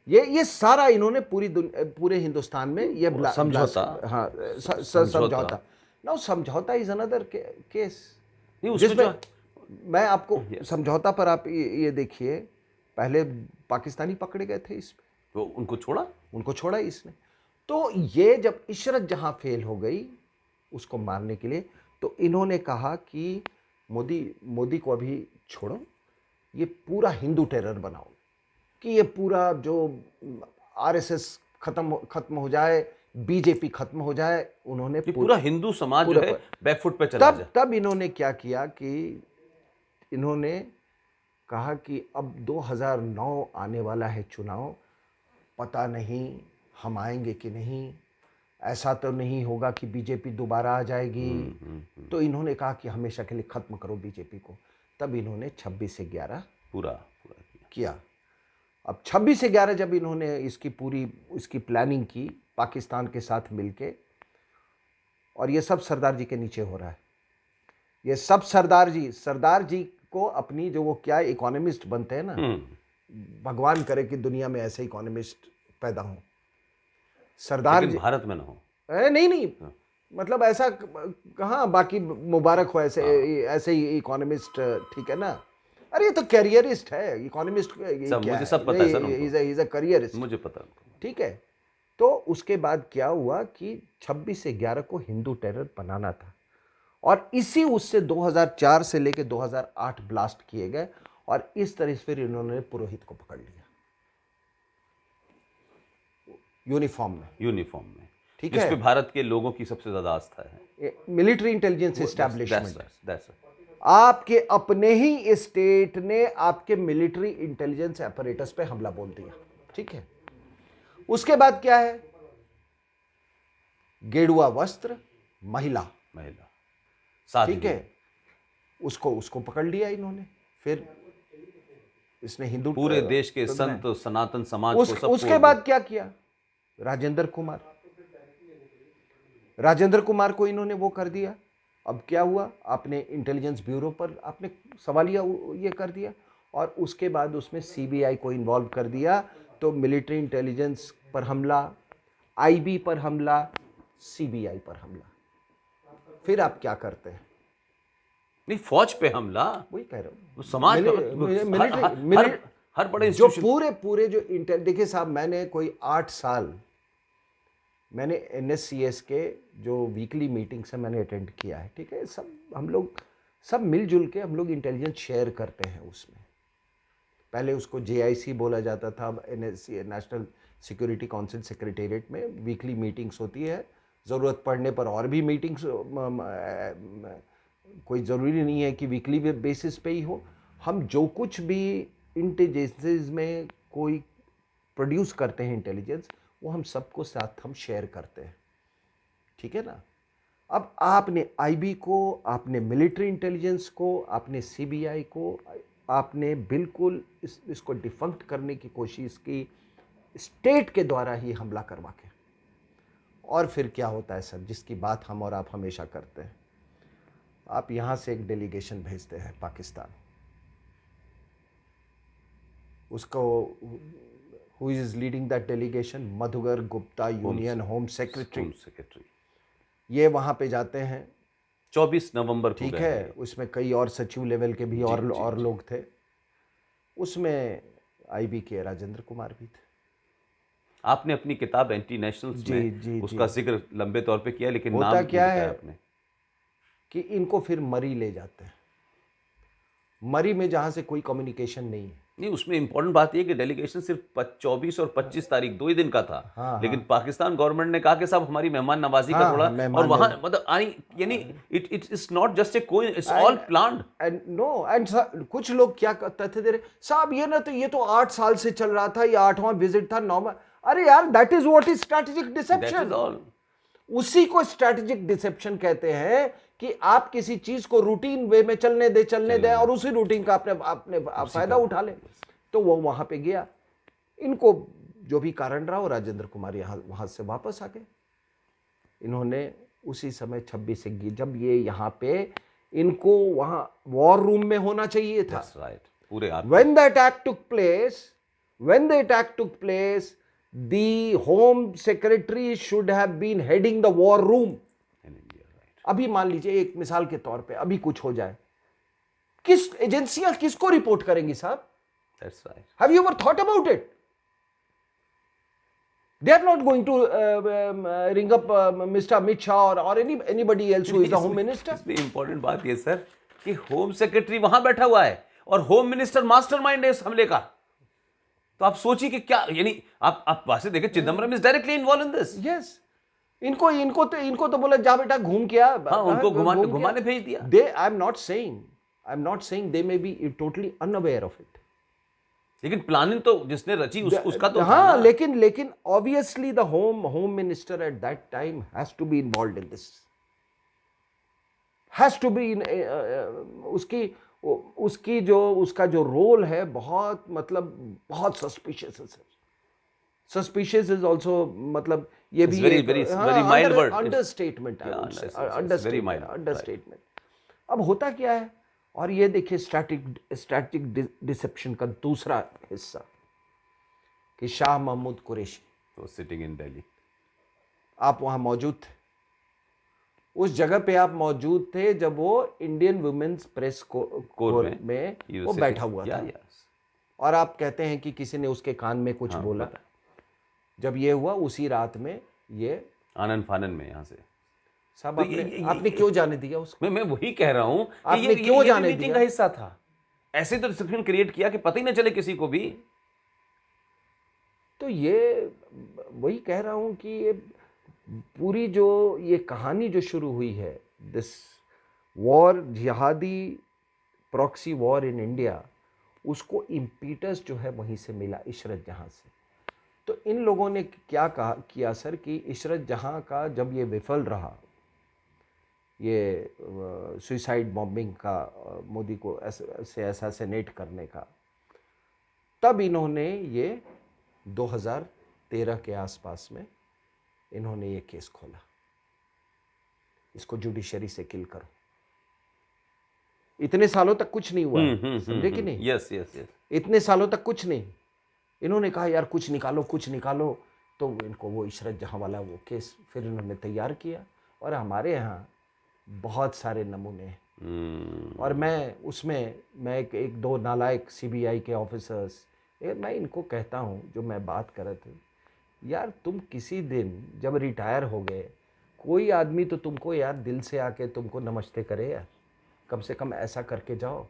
B: ये सारा इन्होंने पूरे हिंदुस्तान में ये
A: समझौता,
B: हाँ, समझौता। नाउ समझौता इज अनदर केस।
A: जिसमें
B: मैं आपको समझौता पर आप ये देखिए, पहले पाकिस्तानी पकड़े गए थे इसमें,
A: तो उनको छोड़ा
B: इसने। तो ये जब इशरत जहां फेल हो गई उसको मारने के लिए, तो इन्होंने कहा कि मोदी को अभी छोड़ो, ये पूरा हिंदू टेरर बनाओ, कि ये पूरा जो आरएसएस खत्म हो जाए, बीजेपी खत्म हो जाए। उन्होंने
A: पूरा हिंदू समाज जो है बैकफुट पे चला जाए।
B: तब इन्होंने क्या किया कि इन्होंने कहा कि अब 2009 आने वाला है चुनाव, पता नहीं हम आएंगे कि नहीं, ऐसा तो नहीं होगा कि बीजेपी दोबारा आ जाएगी। तो इन्होंने कहा कि हमेशा के लिए खत्म करो बीजेपी को। तब इन्होंने 26/11
A: पूरा
B: किया। अब 26/11 जब इन्होंने इसकी प्लानिंग की पाकिस्तान के साथ मिलके, और ये सब सरदार जी के नीचे हो रहा है, ये सब सरदार जी को अपनी, जो वो क्या इकोनॉमिस्ट बनते हैं ना, भगवान करे कि दुनिया में ऐसे इकोनॉमिस्ट पैदा हो। सरदार
A: लेकिन
B: जी
A: भारत में ना हो।
B: नहीं, मतलब ऐसा कहाँ, बाकी मुबारक हो ऐसे ही इकोनॉमिस्ट, ठीक है ना। अरे ये तो कैरियरिस्ट है, इकोनॉमिस्ट
A: मुझे सब पता है सर,
B: इज अ कैरियरिस्ट,
A: मुझे पता।
B: ठीक है। तो उसके बाद क्या हुआ कि 26/11 को हिंदू टेरर बनाना था, और उससे 2004 से लेकर 2008 ब्लास्ट किए गए, और इस तरह से फिर इन्होंने पुरोहित को पकड़ लिया यूनिफॉर्म में, ठीक है,
A: जिस पे भारत के लोगों की सबसे ज्यादा आस्था है।
B: मिलिट्री इंटेलिजेंस एस्टैब्लिशमेंट, आपके अपने ही स्टेट ने आपके मिलिट्री इंटेलिजेंस apparatus पे हमला बोल दिया, ठीक है। उसके बाद क्या है, गेरुआ वस्त्र, महिला, ठीक है, उसको पकड़ लिया इन्होंने। फिर इसने हिंदू
A: पूरे देश के संत, सनातन समाज को सबको।
B: उसके बाद क्या किया, राजेंद्र कुमार को इन्होंने वो कर दिया। अब क्या हुआ, आपने इंटेलिजेंस ब्यूरो पर आपने सवालिया ये कर दिया, और उसके बाद उसमें सीबीआई को इन्वॉल्व कर दिया। तो मिलिट्री इंटेलिजेंस पर हमला, आईबी पर हमला, सीबीआई पर हमला। फिर आप क्या करते हैं,
A: नहीं, फौज पे हमला,
B: वही कह रहा हूं,
A: समाज हर बड़े
B: जो पूरे जो देखिए साहब, मैंने कोई 8 साल मैंने NSCS के जो वीकली मीटिंग्स है मैंने अटेंड किया है, ठीक है। हम लोग सब मिलजुल के हम लोग इंटेलिजेंस शेयर करते हैं। उसमें पहले उसको JIC बोला जाता था, अब NSC, national security council secretariat में वीकली मीटिंग्स होती है। ज़रूरत पड़ने पर और भी मीटिंग्स, कोई ज़रूरी नहीं है कि वीकली बेसिस पे ही हो। हम जो कुछ भी इंटेलिजेंसेस में कोई प्रोड्यूस करते हैं इंटेलिजेंस, वो हम सबको साथ हम शेयर करते हैं, ठीक है ना। अब आपने आईबी को, आपने मिलिट्री इंटेलिजेंस को, आपने सीबीआई को, आपने बिल्कुल इसको डिफंक्ट करने की कोशिश की स्टेट के द्वारा ही हमला करवा के। और फिर क्या होता है सर, जिसकी बात हम और आप हमेशा करते हैं, आप यहाँ से एक डेलीगेशन भेजते हैं पाकिस्तान, उसको who is leading that delegation, Madhukar Gupta, union home secretary, ये वहाँ पे जाते हैं
A: 24 नवंबर को,
B: ठीक है। उसमें कई और सचिव लेवल के भी और लोग थे। उसमें आईबी के राजेंद्र कुमार भी थे।
A: आपने अपनी किताब एंटी नेशनल्स में उसका जिक्र लंबे तौर पे किया, लेकिन
B: होता
A: नाम
B: क्या है
A: आपने
B: कि इनको फिर मरी ले जाते हैं, मरी में जहाँ से कोई कम्युनिकेशन नहीं है।
A: नहीं, उसमें इंपॉर्टेंट बात यह कि डेलीगेशन सिर्फ 24 और 25 तारीख 2 ही दिन का था।
B: हाँ,
A: लेकिन
B: हाँ।
A: पाकिस्तान गवर्नमेंट ने कहा कि साहब हमारी मेहमान नवाजी का थोड़ा, और वहां मतलब यानी it is not just a coincidence, it's all planned.
B: And कुछ लोग क्या कहते थे, साहब ये तो 8 साल से चल रहा था, ये 8वां विजिट था, 9वां। अरे यार, that is what is strategic deception. उसी को स्ट्रेटेजिक डिसेप्शन कहते हैं कि आप किसी चीज को रूटीन वे में चलने दे और उसी रूटीन का आपने फायदा उठा ले। तो वो वहां पे गया, इनको जो भी कारण रहा, वो राजेंद्र कुमार वहां से वापस आ गए। इन्होंने उसी समय 26 से जब ये यहाँ पे, इनको वहां वॉर रूम में होना चाहिए था।
A: पूरे
B: when the attack took place, the home secretary should have been heading the war room. अभी मान लीजिए एक मिसाल के तौर पे अभी कुछ हो जाए, किस एजेंसियां किसको रिपोर्ट करेंगी साहब?
A: That's right.
B: Have you ever thought about it? They are not going to ring up Mr. Amit Shah or anybody else who is the home minister.
A: इसमें इंपॉर्टेंट बात ये सर कि होम सेक्रेटरी वहां बैठा हुआ है और होम मिनिस्टर मास्टरमाइंड है इस हमले का। तो आप सोचिए कि क्या, यानी आप वैसे देखें, Chidambaram is directly involve in this.
B: Yes, इनको तो बोला जा बेटा घूम के आ।
A: हाँ, उनको घुमाने भेज दिया।
B: I am not saying they may be totally unaware of it.
A: लेकिन प्लानिंग तो जिसने रची उसका तो
B: हाँ, लेकिन obviously the home minister at that time has to be involved in this, has to be उसकी जो उसका जो रोल है बहुत मतलब बहुत सस्पिशियस है सर। सस्पिशियस इज ऑल्सो मतलब ये
A: It's
B: भी
A: very
B: एक
A: very very mild word.
B: Understatement I
A: Yeah,
B: would say,
A: yes, yes, yes, very mild. Right.
B: Understatement. अब होता क्या है, और ये देखिए स्टैटिक डिसेप्शन का दूसरा हिस्सा कि Shah Mahmood Qureshi,
A: So sitting in Delhi.
B: आप वहां मौजूद थे, उस जगह पे आप मौजूद थे जब वो इंडियन वुमेन्स प्रेस कोर में
A: He was
B: वो
A: sitting.
B: बैठा हुआ
A: Yeah,
B: था,
A: yes.
B: और आप कहते हैं कि किसी ने उसके कान में कुछ
A: हाँ,
B: बोला।
A: पता है।
B: जब ये हुआ उसी रात में ये
A: आनन फानन में यहाँ से
B: साहब
A: तो
B: आपने क्यों जाने दिया उसको?
A: मैं वही कह रहा हूँ कि
B: आपने क्यों
A: ये
B: जाने
A: मीटिंग
B: दिया?
A: का हिस्सा था। ऐसे तो डिसिप्लिन क्रिएट किया कि पता ही ना चले किसी को भी।
B: तो ये वही कह रहा हूं कि ये पूरी जो ये कहानी जो शुरू हुई है, दिस वॉर, जिहादी प्रॉक्सी वॉर इन इंडिया, उसको इम्पीटस जो है वहीं से मिला, इशरत जहां से। तो इन लोगों ने क्या किया सर कि इशरत जहां का जब ये विफल रहा, ये सुसाइड बॉम्बिंग का, मोदी को से असैसिनेट करने का, तब इन्होंने ये 2013 के आसपास में इन्होंने ये केस खोला, इसको जुडिशरी से किल करो। इतने सालों तक कुछ नहीं हुआ है, समझे कि नहीं?
A: Yes yes yes.
B: इतने सालों तक कुछ नहीं, इन्होंने कहा यार कुछ निकालो कुछ निकालो, तो इनको वो इशरत जहां वाला वो केस फिर इन्होंने तैयार किया, और हमारे यहाँ बहुत सारे नमूने हैं। और मैं उसमें मैं एक दो नालायक सीबीआई के ऑफिसर्स, मैं इनको कहता हूँ, जो मैं बात कर रहा था, यार तुम किसी दिन जब रिटायर हो गए, कोई आदमी तो तुमको यार दिल से आके तुमको नमस्ते करे यार, कम से कम ऐसा करके जाओ।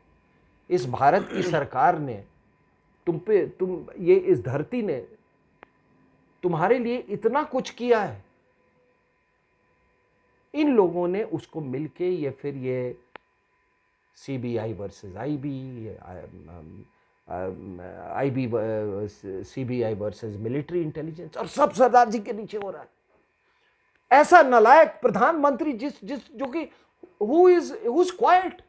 B: इस भारत की सरकार ने ये इस धरती ने तुम्हारे लिए इतना कुछ किया है, इन लोगों ने उसको मिलके ये फिर ये CBI versus IB, IB CBI versus military intelligence, और सब सरदार जी के नीचे हो रहा है। ऐसा नालायक प्रधानमंत्री जो कि हु इज क्वाइट,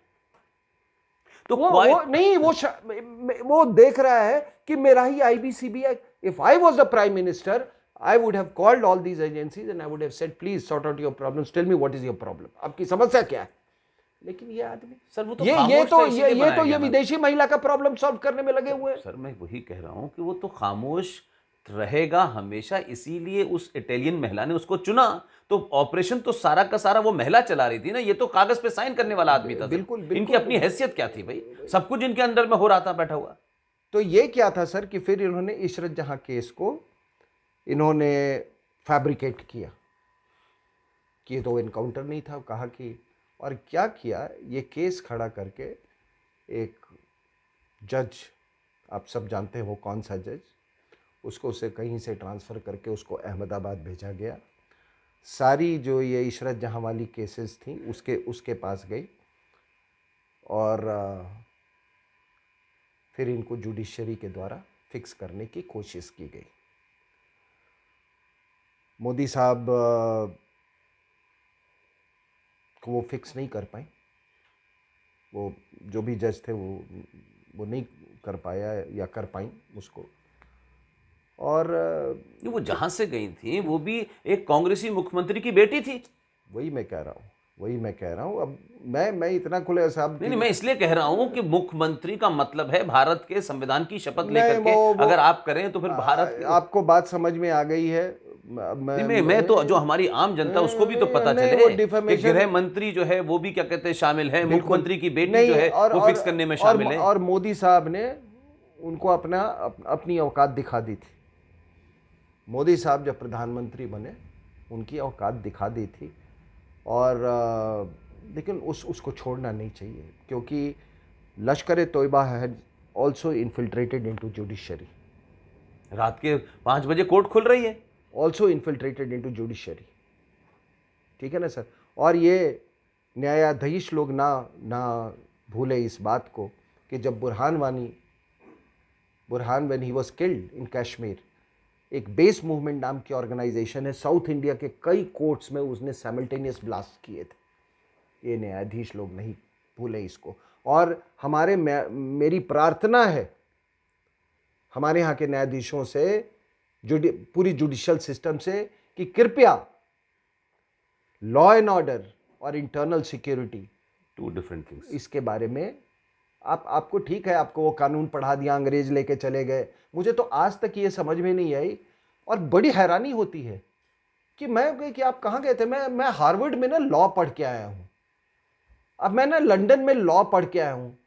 B: तो वो नहीं, वो देख रहा है कि मेरा ही IB CBI, if I was the prime minister I would have called all these agencies and I would have said, please sort out your problems. Tell me what is your problem. आपकी समस्या क्या है? लेकिन ये आदमी
A: sir वो तो
B: ये विदेशी महिला का प्रॉब्लम सॉल्व करने में लगे हुए हैं।
A: सर मैं वही कह रहा हूँ कि वो तो खामोश रहेगा हमेशा, इसीलिए उस इटालियन महिला ने उसको चुना। तो ऑपरेशन तो सारा का सारा वो महिला चला रही थी ना, ये तो कागज पे साइन करने वाला आदमी था।
B: बिल्कुल,
A: इनकी अपनी हैसियत क्या थी भाई, सब कुछ इनके अंदर में हो रहा था बैठा हुआ।
B: तो ये क्या था सर कि फिर इन्होंने इशरत जहां केस को इन्होंने फैब्रिकेट किया कि ये तो इनकाउंटर नहीं था, कहा कि, और क्या किया, ये केस खड़ा करके एक जज, आप सब जानते हैं वो कौन सा जज, उसको उसे कहीं से ट्रांसफ़र करके उसको अहमदाबाद भेजा गया। सारी जो ये इशरत जहां वाली केसेस थी उसके पास गई, और फिर इनको जुडिशरी के द्वारा फिक्स करने की कोशिश की गई। मोदी साहब को वो फिक्स नहीं कर पाए, वो जो भी जज थे वो नहीं कर पाया या कर पाई उसको। और
A: वो जहां से गई थी वो भी एक कांग्रेसी मुख्यमंत्री की बेटी थी।
B: वही मैं कह रहा हूँ। अब मैं इतना खुले साहब
A: नहीं, मैं इसलिए कह रहा हूं कि मुख्यमंत्री का मतलब है भारत के संविधान की शपथ लेकर के अगर आप करें तो फिर भारत,
B: आपको बात समझ में आ गई है।
A: मैं तो जो हमारी आम जनता उसको भी तो पता चले कि गृह मंत्री जो है वो भी क्या कहते हैं शामिल है, मुख्यमंत्री की बेटी जो है वो फिक्स करने में शामिल है।
B: और मोदी साहब ने उनको अपनी औकात दिखा दी थी। मोदी साहब जब प्रधानमंत्री बने उनकी औकात दिखा दी थी, और लेकिन उसको छोड़ना नहीं चाहिए, क्योंकि लश्कर Taiba had also infiltrated into judiciary.
A: रात के 5 बजे कोर्ट खुल रही है,
B: ऑल्सो इन्फिल्ट्रेटेड इनटू जुडिशरी, ठीक है ना सर। और ये न्यायाधीश लोग ना भूले इस बात को कि जब Burhan when he was killed in Kashmir, एक बेस मूवमेंट नाम की ऑर्गेनाइजेशन है, साउथ इंडिया के कई कोर्ट्स में उसने साइमल्टेनियस ब्लास्ट किए थे। ये न्यायाधीश लोग नहीं भूलें इसको। और मेरी प्रार्थना है हमारे यहाँ के न्यायाधीशों से, पूरी जुडिशियल सिस्टम से, कि कृपया लॉ एंड ऑर्डर और इंटरनल सिक्योरिटी,
A: 2 डिफरेंट थिंग्स।
B: इसके बारे में आपको ठीक है, आपको वो कानून पढ़ा दिया, अंग्रेज लेके चले गए, मुझे तो आज तक ये समझ में नहीं आई और बड़ी हैरानी होती है कि आप कहाँ गए थे। मैं हार्वर्ड में ना लॉ पढ़ के आया हूँ, अब मैं ना लंदन में लॉ पढ़ के आया हूँ।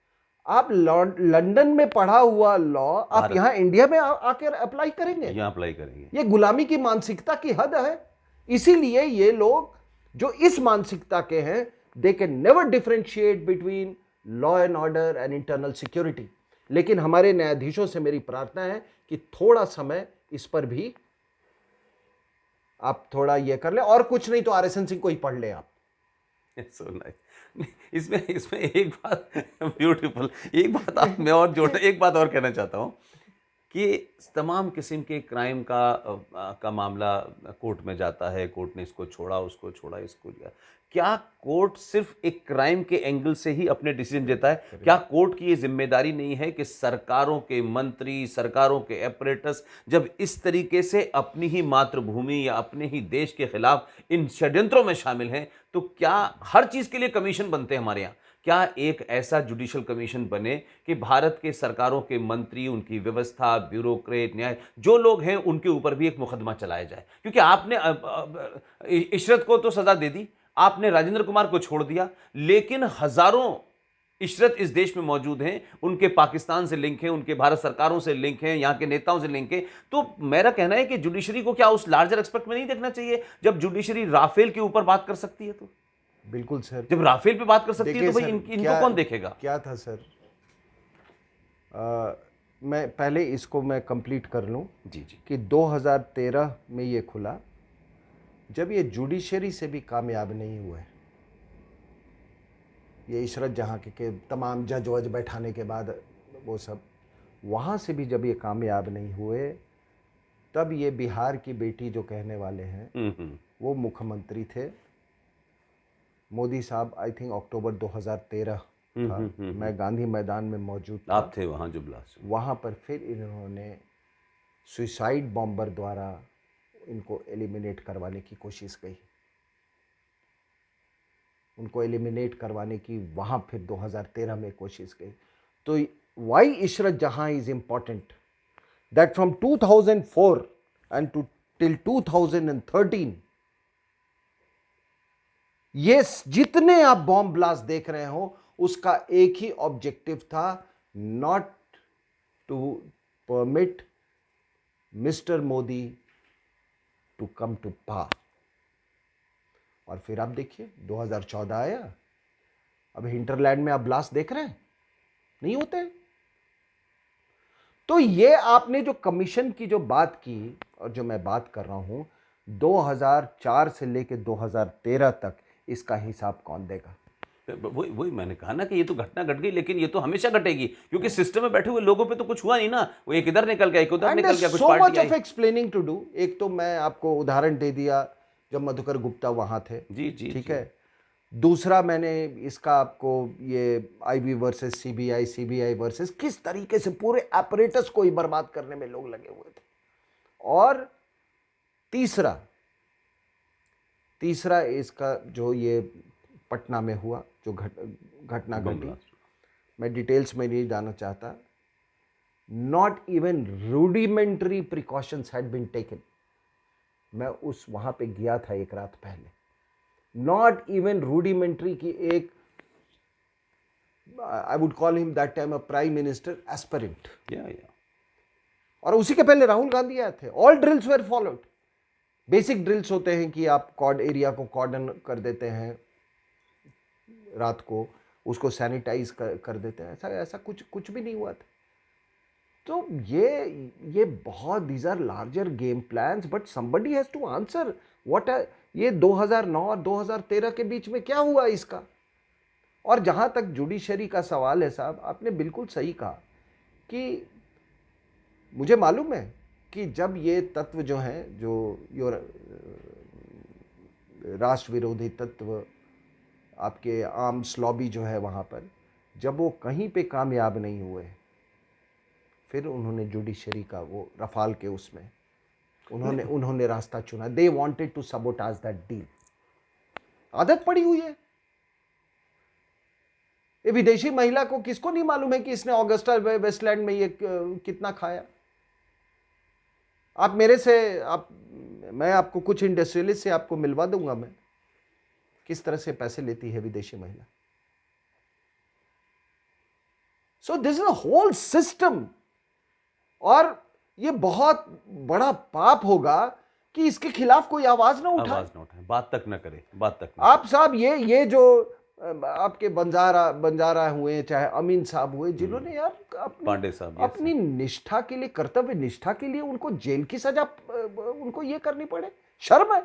B: आप लंदन में पढ़ा हुआ लॉ आप यहाँ इंडिया में आकर अप्लाई करेंगे?
A: यहाँ अप्लाई करेंगे।
B: ये गुलामी की मानसिकता की हद है। इसीलिए ये लोग जो इस मानसिकता के हैं, they can never differentiate between law and order and internal security. लेकिन हमारे न्यायाधीशों से मेरी प्रार्थना है कि थोड़ा समय इस पर भी आप थोड़ा ये कर ले, और कुछ नहीं तो आरएसएन सिंह को ही पढ़ ले आप।
A: So nice. इसमें एक बात ब्यूटीफुल, एक बात आप मैं और जोड़ एक बात और कहना चाहता हूँ कि तमाम किस्म के क्राइम का मामला कोर्ट में जाता है, कोर्ट ने इसको छोड़ा, उसको छोड़ा, इसको दिया। क्या कोर्ट सिर्फ एक क्राइम के एंगल से ही अपने डिसीजन देता है? क्या कोर्ट की ये जिम्मेदारी नहीं है कि सरकारों के मंत्री, सरकारों के एपरेटस जब इस तरीके से अपनी ही मातृभूमि या अपने ही देश के खिलाफ इन षड्यंत्रों में शामिल हैं, तो क्या हर चीज़ के लिए कमीशन बनते हैं हमारे यहाँ? क्या एक ऐसा जुडिशियल कमीशन बने कि भारत के सरकारों के मंत्री, उनकी व्यवस्था, ब्यूरोक्रेट, न्याय जो लोग हैं, उनके ऊपर भी एक मुकदमा चलाया जाए? क्योंकि आपने इशरत को तो सजा दे दी, आपने राजेंद्र कुमार को छोड़ दिया, लेकिन हजारों इशरत इस देश में मौजूद हैं, उनके पाकिस्तान से लिंक हैं, उनके भारत सरकारों से लिंक हैं, यहाँ के नेताओं से लिंक हैं। तो मेरा कहना है कि जुडिशरी को क्या उस लार्जर एस्पेक्ट में नहीं देखना चाहिए? जब जुडिशरी राफेल के ऊपर बात कर सकती है तो
B: बिल्कुल सर,
A: जब राफेल पे बात कर सकती है तो भाई इनको कौन देखेगा?
B: क्या था सर, मैं पहले इसको मैं कंप्लीट कर लूं
A: जी जी।
B: कि 2013 में ये खुला, जब ये जुडिशरी से भी कामयाब नहीं हुए, ये इशरत जहां के तमाम जज वज बैठाने के बाद वो सब, वहाँ से भी जब ये कामयाब नहीं हुए, तब ये बिहार की बेटी जो कहने वाले हैं वो मुख्यमंत्री थे। मोदी साहब आई थिंक अक्टूबर 2013 था, मैं गांधी मैदान में मौजूद था,
A: आप थे वहाँ जुबला से।
B: वहाँ पर फिर इन्होंने सुसाइड बॉम्बर द्वारा इनको एलिमिनेट करवाने की कोशिश की, उनको एलिमिनेट करवाने की वहाँ फिर 2013 में कोशिश की। तो वाई इशरत जहां is important, that from 2004 and till 2013 ये जितने आप बॉम्ब ब्लास्ट देख रहे हो, उसका एक ही ऑब्जेक्टिव था, not to permit mister Modi to come to power. और फिर आप देखिए 2014 आया, अब हिंटरलैंड में आप ब्लास्ट देख रहे हैं, नहीं होते। तो ये आपने जो कमीशन की जो बात की और जो मैं बात कर रहा हूं, 2004 से लेकर 2013 तक इसका हिसाब कौन देगा?
A: वही मैंने कहा ना कि ये तो घटना घट गई, लेकिन ये तो हमेशा घटेगी, क्योंकि सिस्टम में बैठे हुए लोगों पे तो कुछ हुआ नहीं ना। वो एक इधर निकल गया, एक उधर निकल गया, कुछ पार्टी आई।
B: So much of explaining to do. एक तो मैं आपको उदाहरण दे दिया जब मधुकर गुप्ता वहां थे,
A: जी जी,
B: ठीक है। दूसरा मैंने इसका आपको ये IB versus CBI, CBI versus किस तरीके से पूरे एपरेटस को ही बर्बाद करने में लोग लगे हुए थे। और तीसरा इसका जो ये पटना में हुआ जो घटना घटी, मैं डिटेल्स में नहीं जाना चाहता। Not even rudimentary precautions had been taken. मैं उस वहां पे गया था एक रात पहले, नॉट इवन रूडिमेंटरी की एक, I would call him that time a prime minister aspirant, और उसी के पहले राहुल गांधी आए थे। All drills were followed. Basic drills होते हैं कि आप कॉर्ड एरिया को कॉर्डन कर देते हैं, रात को उसको सैनिटाइज कर देते हैं, ऐसा कुछ भी नहीं हुआ था। तो ये बहुत, these are larger game plans, but somebody has to answer what ये 2009 और 2013 के बीच में क्या हुआ इसका। और जहां तक जुडिशरी का सवाल है साहब, आपने बिल्कुल सही कहा कि मुझे मालूम है कि जब ये तत्व जो हैं, जो राष्ट्र विरोधी तत्व आपके आर्म्स लॉबी जो है वहाँ पर, जब वो कहीं पे कामयाब नहीं हुए, फिर उन्होंने जुडिशरी का वो रफाल के उसमें उन्होंने रास्ता चुना। They wanted to sabotage that deal. आदत पड़ी हुई है। ये विदेशी महिला को किसको नहीं मालूम है कि इसने ऑगस्टा वेस्टलैंड में ये कितना खाया। आप मेरे से मैं आपको कुछ इंडस्ट्रियलिस्ट से आपको मिलवा दूंगा, मैं किस तरह से पैसे लेती है विदेशी महिला। So this is a whole system. और ये बहुत बड़ा पाप होगा कि इसके खिलाफ कोई आवाज ना उठाए,
A: बात तक न करे, बात तक न
B: आप साहब ये जो आपके बंजारा हुए, चाहे अमीन साहब हुए, जिन्होंने यार
A: पांडे साहब
B: अपनी निष्ठा के लिए, कर्तव्य निष्ठा के लिए उनको जेल की सजा उनको ये करनी पड़े, शर्म है।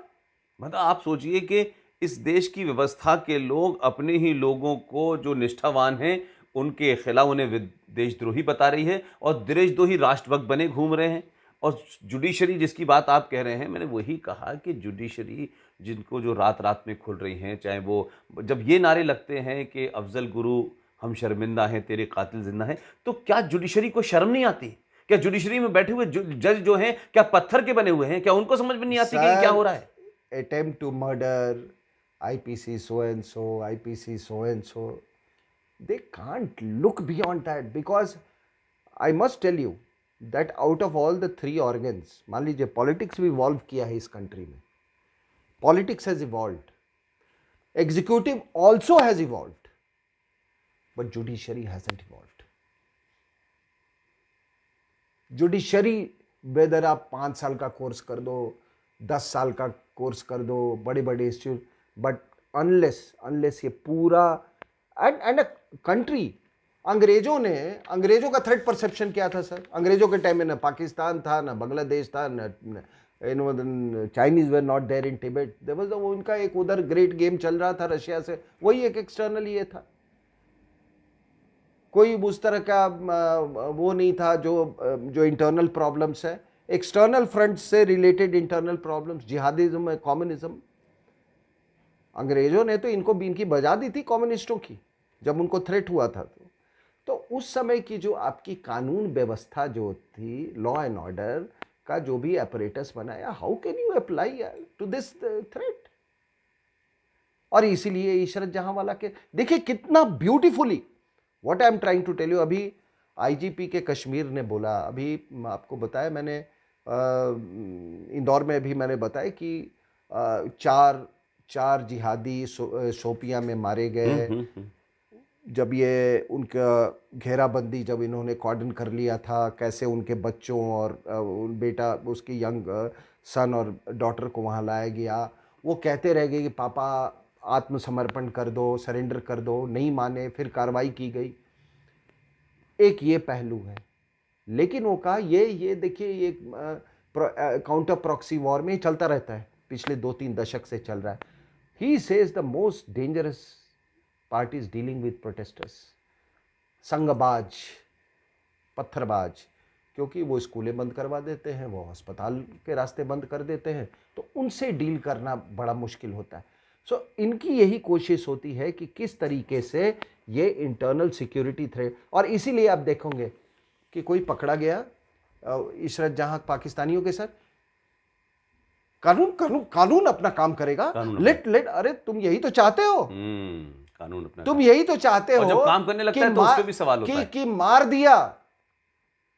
A: मतलब आप सोचिए कि इस देश की व्यवस्था के लोग अपने ही लोगों को जो निष्ठावान हैं उनके खिलाफ उन्हें देशद्रोही बता रही है और देशद्रोही राष्ट्रभक्त बने घूम रहे हैं। और जुडिशरी जिसकी बात आप कह रहे हैं, मैंने वही कहा कि जुडिशरी जिनको जो रात रात में खुल रही हैं, चाहे वो जब ये नारे लगते हैं कि अफजल गुरु हम शर्मिंदा हैं, तेरे कातिल जिंदा हैं, तो क्या जुडिशरी को शर्म नहीं आती? क्या जुडिशरी में बैठे हुए जज जो हैं क्या पत्थर के बने हुए हैं? क्या उनको समझ में नहीं आती कि क्या हो रहा है?
B: Attempt to murder, IPC so and so, IPC so and so, they can't look beyond that, because I must tell you that out of all the 3 organs, मान लीजिए पॉलिटिक्स भी इवॉल्व किया है इस कंट्री में, politics has evolved, executive also has evolved, but judiciary hasn't evolved. Judiciary whether आप 5 साल का कोर्स कर दो, 10 साल का कोर्स कर दो, बड़े बड़े इंस्टीट्यूट, बट अनलेस ये पूरा एंड अ कंट्री, अंग्रेजों का थ्रेट परसेप्शन क्या था सर? अंग्रेजों के टाइम में ना पाकिस्तान था, ना बांग्लादेश था, न Chinese were not there in Tibet. There was उनका एक उधर ग्रेट गेम चल रहा था रशिया से, वही एक एक्सटर्नल ये था। कोई उस तरह का वो नहीं था जो इंटरनल प्रॉब्लम्स है, एक्सटर्नल फ्रंट से रिलेटेड इंटरनल प्रॉब्लम्स, जिहादिज्म, कम्युनिज्म। अंग्रेजों ने तो इनकी बजा दी थी कम्युनिस्टों की, जब उनको थ्रेट हुआ था। तो उस समय की जो आपकी कानून व्यवस्था जो थी, लॉ एंड ऑर्डर का जो भी अपरेटस बनाया, how can you apply to this threat? और इसीलिए इशरत जहांवाला के देखिए कितना beautifully, what I am trying to tell you. अभी IGP के कश्मीर ने बोला, अभी आपको बताया मैंने, इंदौर में भी मैंने बताया कि 4 जिहादी शोपियां में मारे गए। जब ये उनका घेराबंदी, जब इन्होंने कॉर्डन कर लिया था, कैसे उनके बच्चों और बेटा, उसके यंग सन और डॉटर को वहाँ लाया गया। वो कहते रह गए कि पापा आत्मसमर्पण कर दो, सरेंडर कर दो, नहीं माने, फिर कार्रवाई की गई। एक ये पहलू है। लेकिन वो कहा ये देखिए, ये काउंटर प्रॉक्सी वॉर में चलता रहता है, पिछले 2-3 दशक से चल रहा है। He says the most dangerous parties dealing with protesters, संगबाज, पत्थरबाज, क्योंकि वो स्कूलें बंद करवा देते हैं, वो अस्पताल के रास्ते बंद कर देते हैं, तो उनसे डील करना बड़ा मुश्किल होता है। सो इनकी यही कोशिश होती है कि किस तरीके से ये इंटरनल सिक्योरिटी थ्रेट, और इसीलिए आप देखोगे कि कोई पकड़ा गया इशरत जहां पाकिस्तानियों के साथ, कानून अपना काम करेगा। लेट अरे तुम यही तो चाहते हो,
A: कानून अपना,
B: तुम यही तो चाहते हो।
A: जब काम करने लगता है तो उस पे भी सवाल होता है
B: कि मार दिया,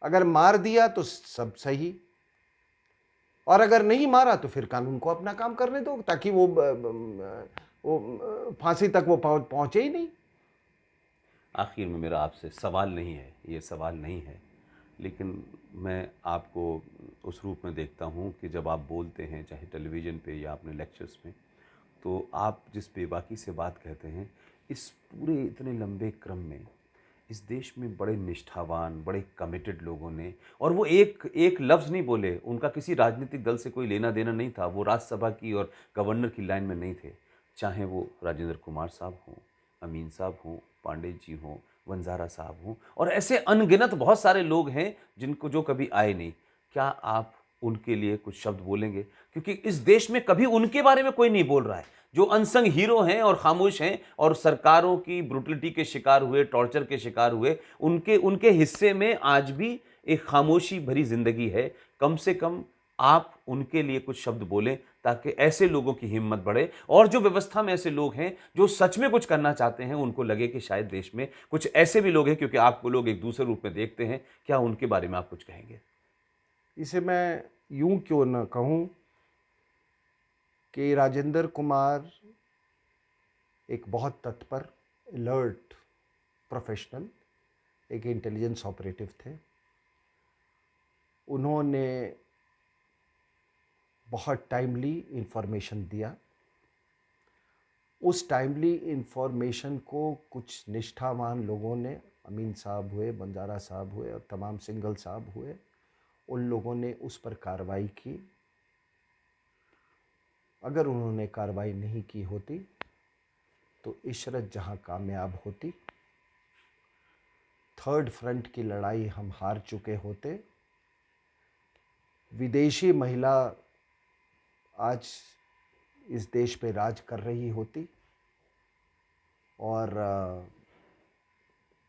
B: अगर मार दिया तो सब सही, और अगर नहीं मारा तो फिर कानून को अपना काम करने दो, ताकि वो फांसी तक वो पहुंचे ही नहीं।
A: आखिर में मेरा आपसे सवाल नहीं है, ये सवाल नहीं है, लेकिन मैं आपको उस रूप में देखता हूँ कि जब आप बोलते हैं, चाहे टेलीविज़न पे या अपने लेक्चर्स में, तो आप जिस बेबाकी से बात कहते हैं, इस पूरे इतने लंबे क्रम में इस देश में बड़े निष्ठावान, बड़े कमिटेड लोगों ने, और वो एक लफ्ज़ नहीं बोले, उनका किसी राजनीतिक दल से कोई लेना देना नहीं था, वो राज्यसभा की और गवर्नर की लाइन में नहीं थे, चाहे वो राजेंद्र कुमार साहब हों, अमीन साहब हों, पांडे जी हों, वंजारा साहब हों, और ऐसे अनगिनत बहुत सारे लोग हैं जो कभी आए नहीं। क्या आप उनके लिए कुछ शब्द बोलेंगे, क्योंकि इस देश में कभी उनके बारे में कोई नहीं बोल रहा है जो अनसंग हीरो हैं और खामोश हैं और सरकारों की ब्रुटलिटी के शिकार हुए, टॉर्चर के शिकार हुए। उनके उनके हिस्से में आज भी एक खामोशी भरी जिंदगी है। कम से कम आप उनके लिए कुछ शब्द बोलें, ताकि ऐसे लोगों की हिम्मत बढ़े और जो व्यवस्था में ऐसे लोग हैं जो सच में कुछ करना चाहते हैं, उनको लगे कि शायद देश में कुछ ऐसे भी लोग हैं, क्योंकि आपको लोग एक दूसरे रूप में देखते हैं। क्या उनके बारे में आप कुछ कहेंगे?
B: इसे मैं यूं क्यों न कहूं कि राजेंद्र कुमार एक बहुत तत्पर, अलर्ट प्रोफेशनल, एक इंटेलिजेंस ऑपरेटिव थे। उन्होंने बहुत टाइमली इंफॉर्मेशन दिया। उस टाइमली इंफॉर्मेशन को कुछ निष्ठावान लोगों ने, अमीन साहब हुए, बंजारा साहब हुए और तमाम सिंघल साहब हुए, उन लोगों ने उस पर कार्रवाई की। अगर उन्होंने कार्रवाई नहीं की होती तो इशरत जहां कामयाब होती, थर्ड फ्रंट की लड़ाई हम हार चुके होते, विदेशी महिला आज इस देश पे राज कर रही होती और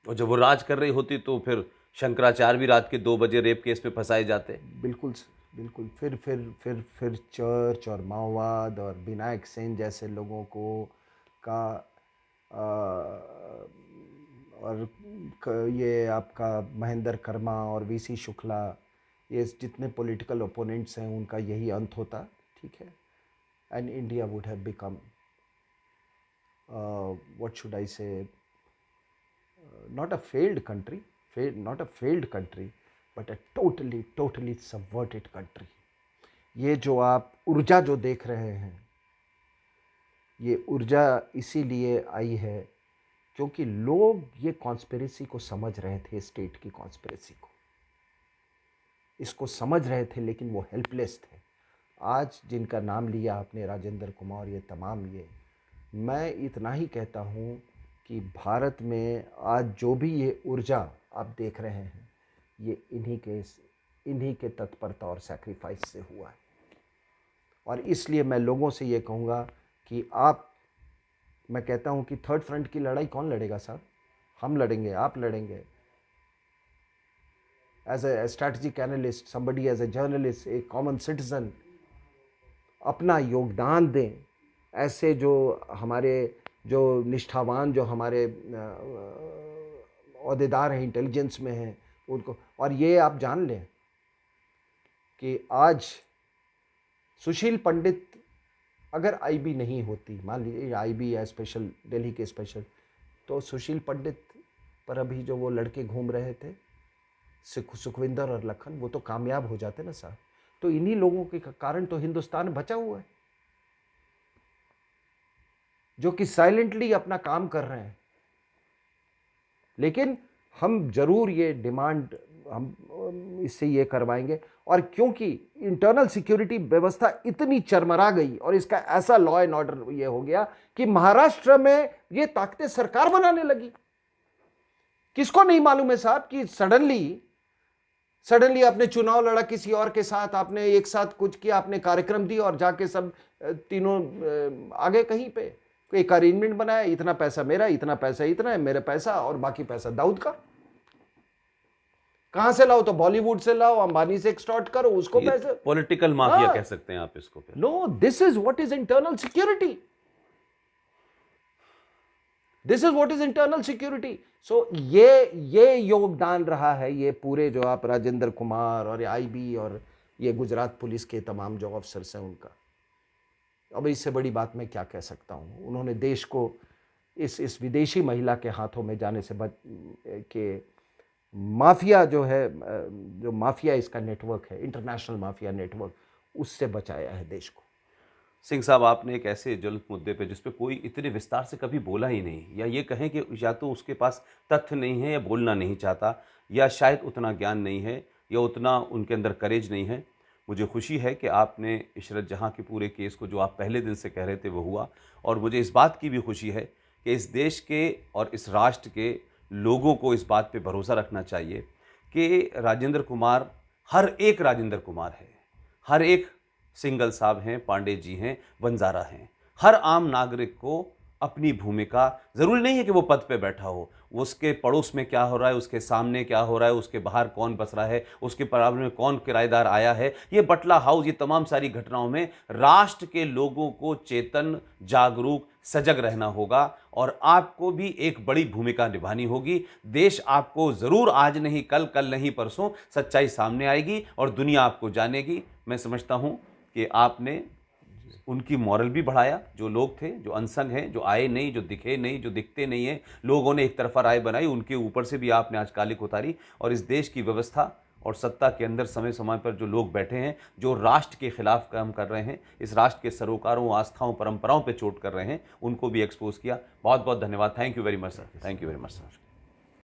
A: जब वो राज कर रही होती तो फिर शंकराचार्य भी रात के 2 बजे रेप केस में फंसाए जाते।
B: बिल्कुल बिल्कुल फिर चर्च और माओवाद और विनायक सेन जैसे लोगों को का और ये आपका महेंद्र कर्मा और वीसी शुक्ला, ये जितने पॉलिटिकल ओपोनेंट्स हैं, उनका यही अंत होता। ठीक है, and India would have become what should I से, not a failed country, not a failed country, but a totally subverted country. ये जो आप ऊर्जा जो देख रहे हैं, ये ऊर्जा इसीलिए आई है क्योंकि लोग ये कॉन्स्पिरेसी को समझ रहे थे, स्टेट की कॉन्स्पिरेसी को, इसको समझ रहे थे, लेकिन वो हेल्पलेस थे। आज जिनका नाम लिया आपने, राजेंद्र कुमार, ये तमाम, ये मैं इतना ही कहता हूँ कि भारत में आज जो भी ये ऊर्जा आप देख रहे हैं, ये इन्हीं के तत्परता और सैक्रिफाइस से हुआ है। और इसलिए मैं लोगों से ये कहूँगा कि मैं कहता हूँ कि थर्ड फ्रंट की लड़ाई कौन लड़ेगा साहब? हम लड़ेंगे, आप लड़ेंगे। As a strategic analyst, somebody as a journalist, एक कॉमन सिटीजन, अपना योगदान दें। ऐसे जो निष्ठावान, जो हमारे ओहदेदार हैं, इंटेलिजेंस में हैं, उनको, और ये आप जान लें कि आज सुशील पंडित अगर आईबी नहीं होती, मान लीजिए आईबी या स्पेशल, दिल्ली के स्पेशल, तो सुशील पंडित पर अभी जो वो लड़के घूम रहे थे, सुखविंदर और लखन, वो तो कामयाब हो जाते ना साहब। तो इन्हीं लोगों के कारण तो हिंदुस्तान बचा हुआ है, जो कि साइलेंटली अपना काम कर रहे हैं। लेकिन हम जरूर ये डिमांड, हम इससे ये करवाएंगे। और क्योंकि इंटरनल सिक्योरिटी व्यवस्था इतनी चरमरा गई और इसका ऐसा लॉ एंड ऑर्डर ये हो गया कि महाराष्ट्र में ये ताकतें सरकार बनाने लगी। किसको नहीं मालूम है साहब कि सडनली आपने चुनाव लड़ा किसी और के साथ, आपने एक साथ कुछ किया, आपने कार्यक्रम दी और जाके सब तीनों आगे कहीं पे एक अरेंजमेंट बनाया, इतना पैसा मेरा, इतना पैसा इतना है, मेरा पैसा और बाकी पैसा दाऊद का। कहां से लाओ? तो बॉलीवुड से लाओ, अंबानी से एक्सटॉर्ट करो, उसको पैसे।
A: पॉलिटिकल माफिया कह सकते हैं आप इसको।
B: No, this is what is internal security. This is what is internal security. So ये योगदान रहा है, ये पूरे जो आप राजेंद्र कुमार और आईबी और ये गुजरात पुलिस के तमाम जो अफसर्स हैं उनका। अब इससे बड़ी बात मैं क्या कह सकता हूँ। उन्होंने देश को इस विदेशी महिला के हाथों में जाने से के माफिया जो है, जो माफिया इसका नेटवर्क है, इंटरनेशनल माफिया नेटवर्क, उससे बचाया है देश को।
A: सिंह साहब, आपने एक ऐसे ज्वलंत मुद्दे पे जिस पे कोई इतने विस्तार से कभी बोला ही नहीं, या ये कहें कि या तो उसके पास तथ्य नहीं है या बोलना नहीं चाहता, या शायद उतना ज्ञान नहीं है या उतना उनके अंदर करेज नहीं है। मुझे खुशी है कि आपने इशरत जहां के पूरे केस को, जो आप पहले दिन से कह रहे थे, वो हुआ। और मुझे इस बात की भी खुशी है कि इस देश के और इस राष्ट्र के लोगों को इस बात पे भरोसा रखना चाहिए कि राजेंद्र कुमार हर एक राजेंद्र कुमार है। हर एक सिंगल साहब हैं, पांडे जी हैं, वंजारा हैं, हर आम नागरिक को अपनी भूमिका, ज़रूरी नहीं है कि वो पद पे बैठा हो, उसके पड़ोस में क्या हो रहा है, उसके सामने क्या हो रहा है, उसके बाहर कौन बस रहा है, उसके बराबर में कौन किराएदार आया है, ये बटला हाउस, ये तमाम सारी घटनाओं में राष्ट्र के लोगों को चेतन, जागरूक, सजग रहना होगा और आपको भी एक बड़ी भूमिका निभानी होगी। देश आपको ज़रूर आज नहीं कल, कल नहीं परसों सच्चाई सामने आएगी और दुनिया आपको जानेगी। मैं समझता हूं कि आपने उनकी मॉरल भी बढ़ाया। जो लोग थे, जो अनसंग हैं, जो आए नहीं, जो दिखे नहीं, जो दिखते नहीं हैं, लोगों ने एक तरफा राय बनाई, उनके ऊपर से भी आपने आज कालिक उतारी और इस देश की व्यवस्था और सत्ता के अंदर समय समय पर जो लोग बैठे हैं, जो राष्ट्र के खिलाफ काम कर रहे हैं, इस राष्ट्र के सरोकारों, आस्थाओं, परंपराओं पे चोट कर रहे हैं, उनको भी एक्सपोज किया। बहुत बहुत धन्यवाद। Thank you very much sir. Thank you very much sir.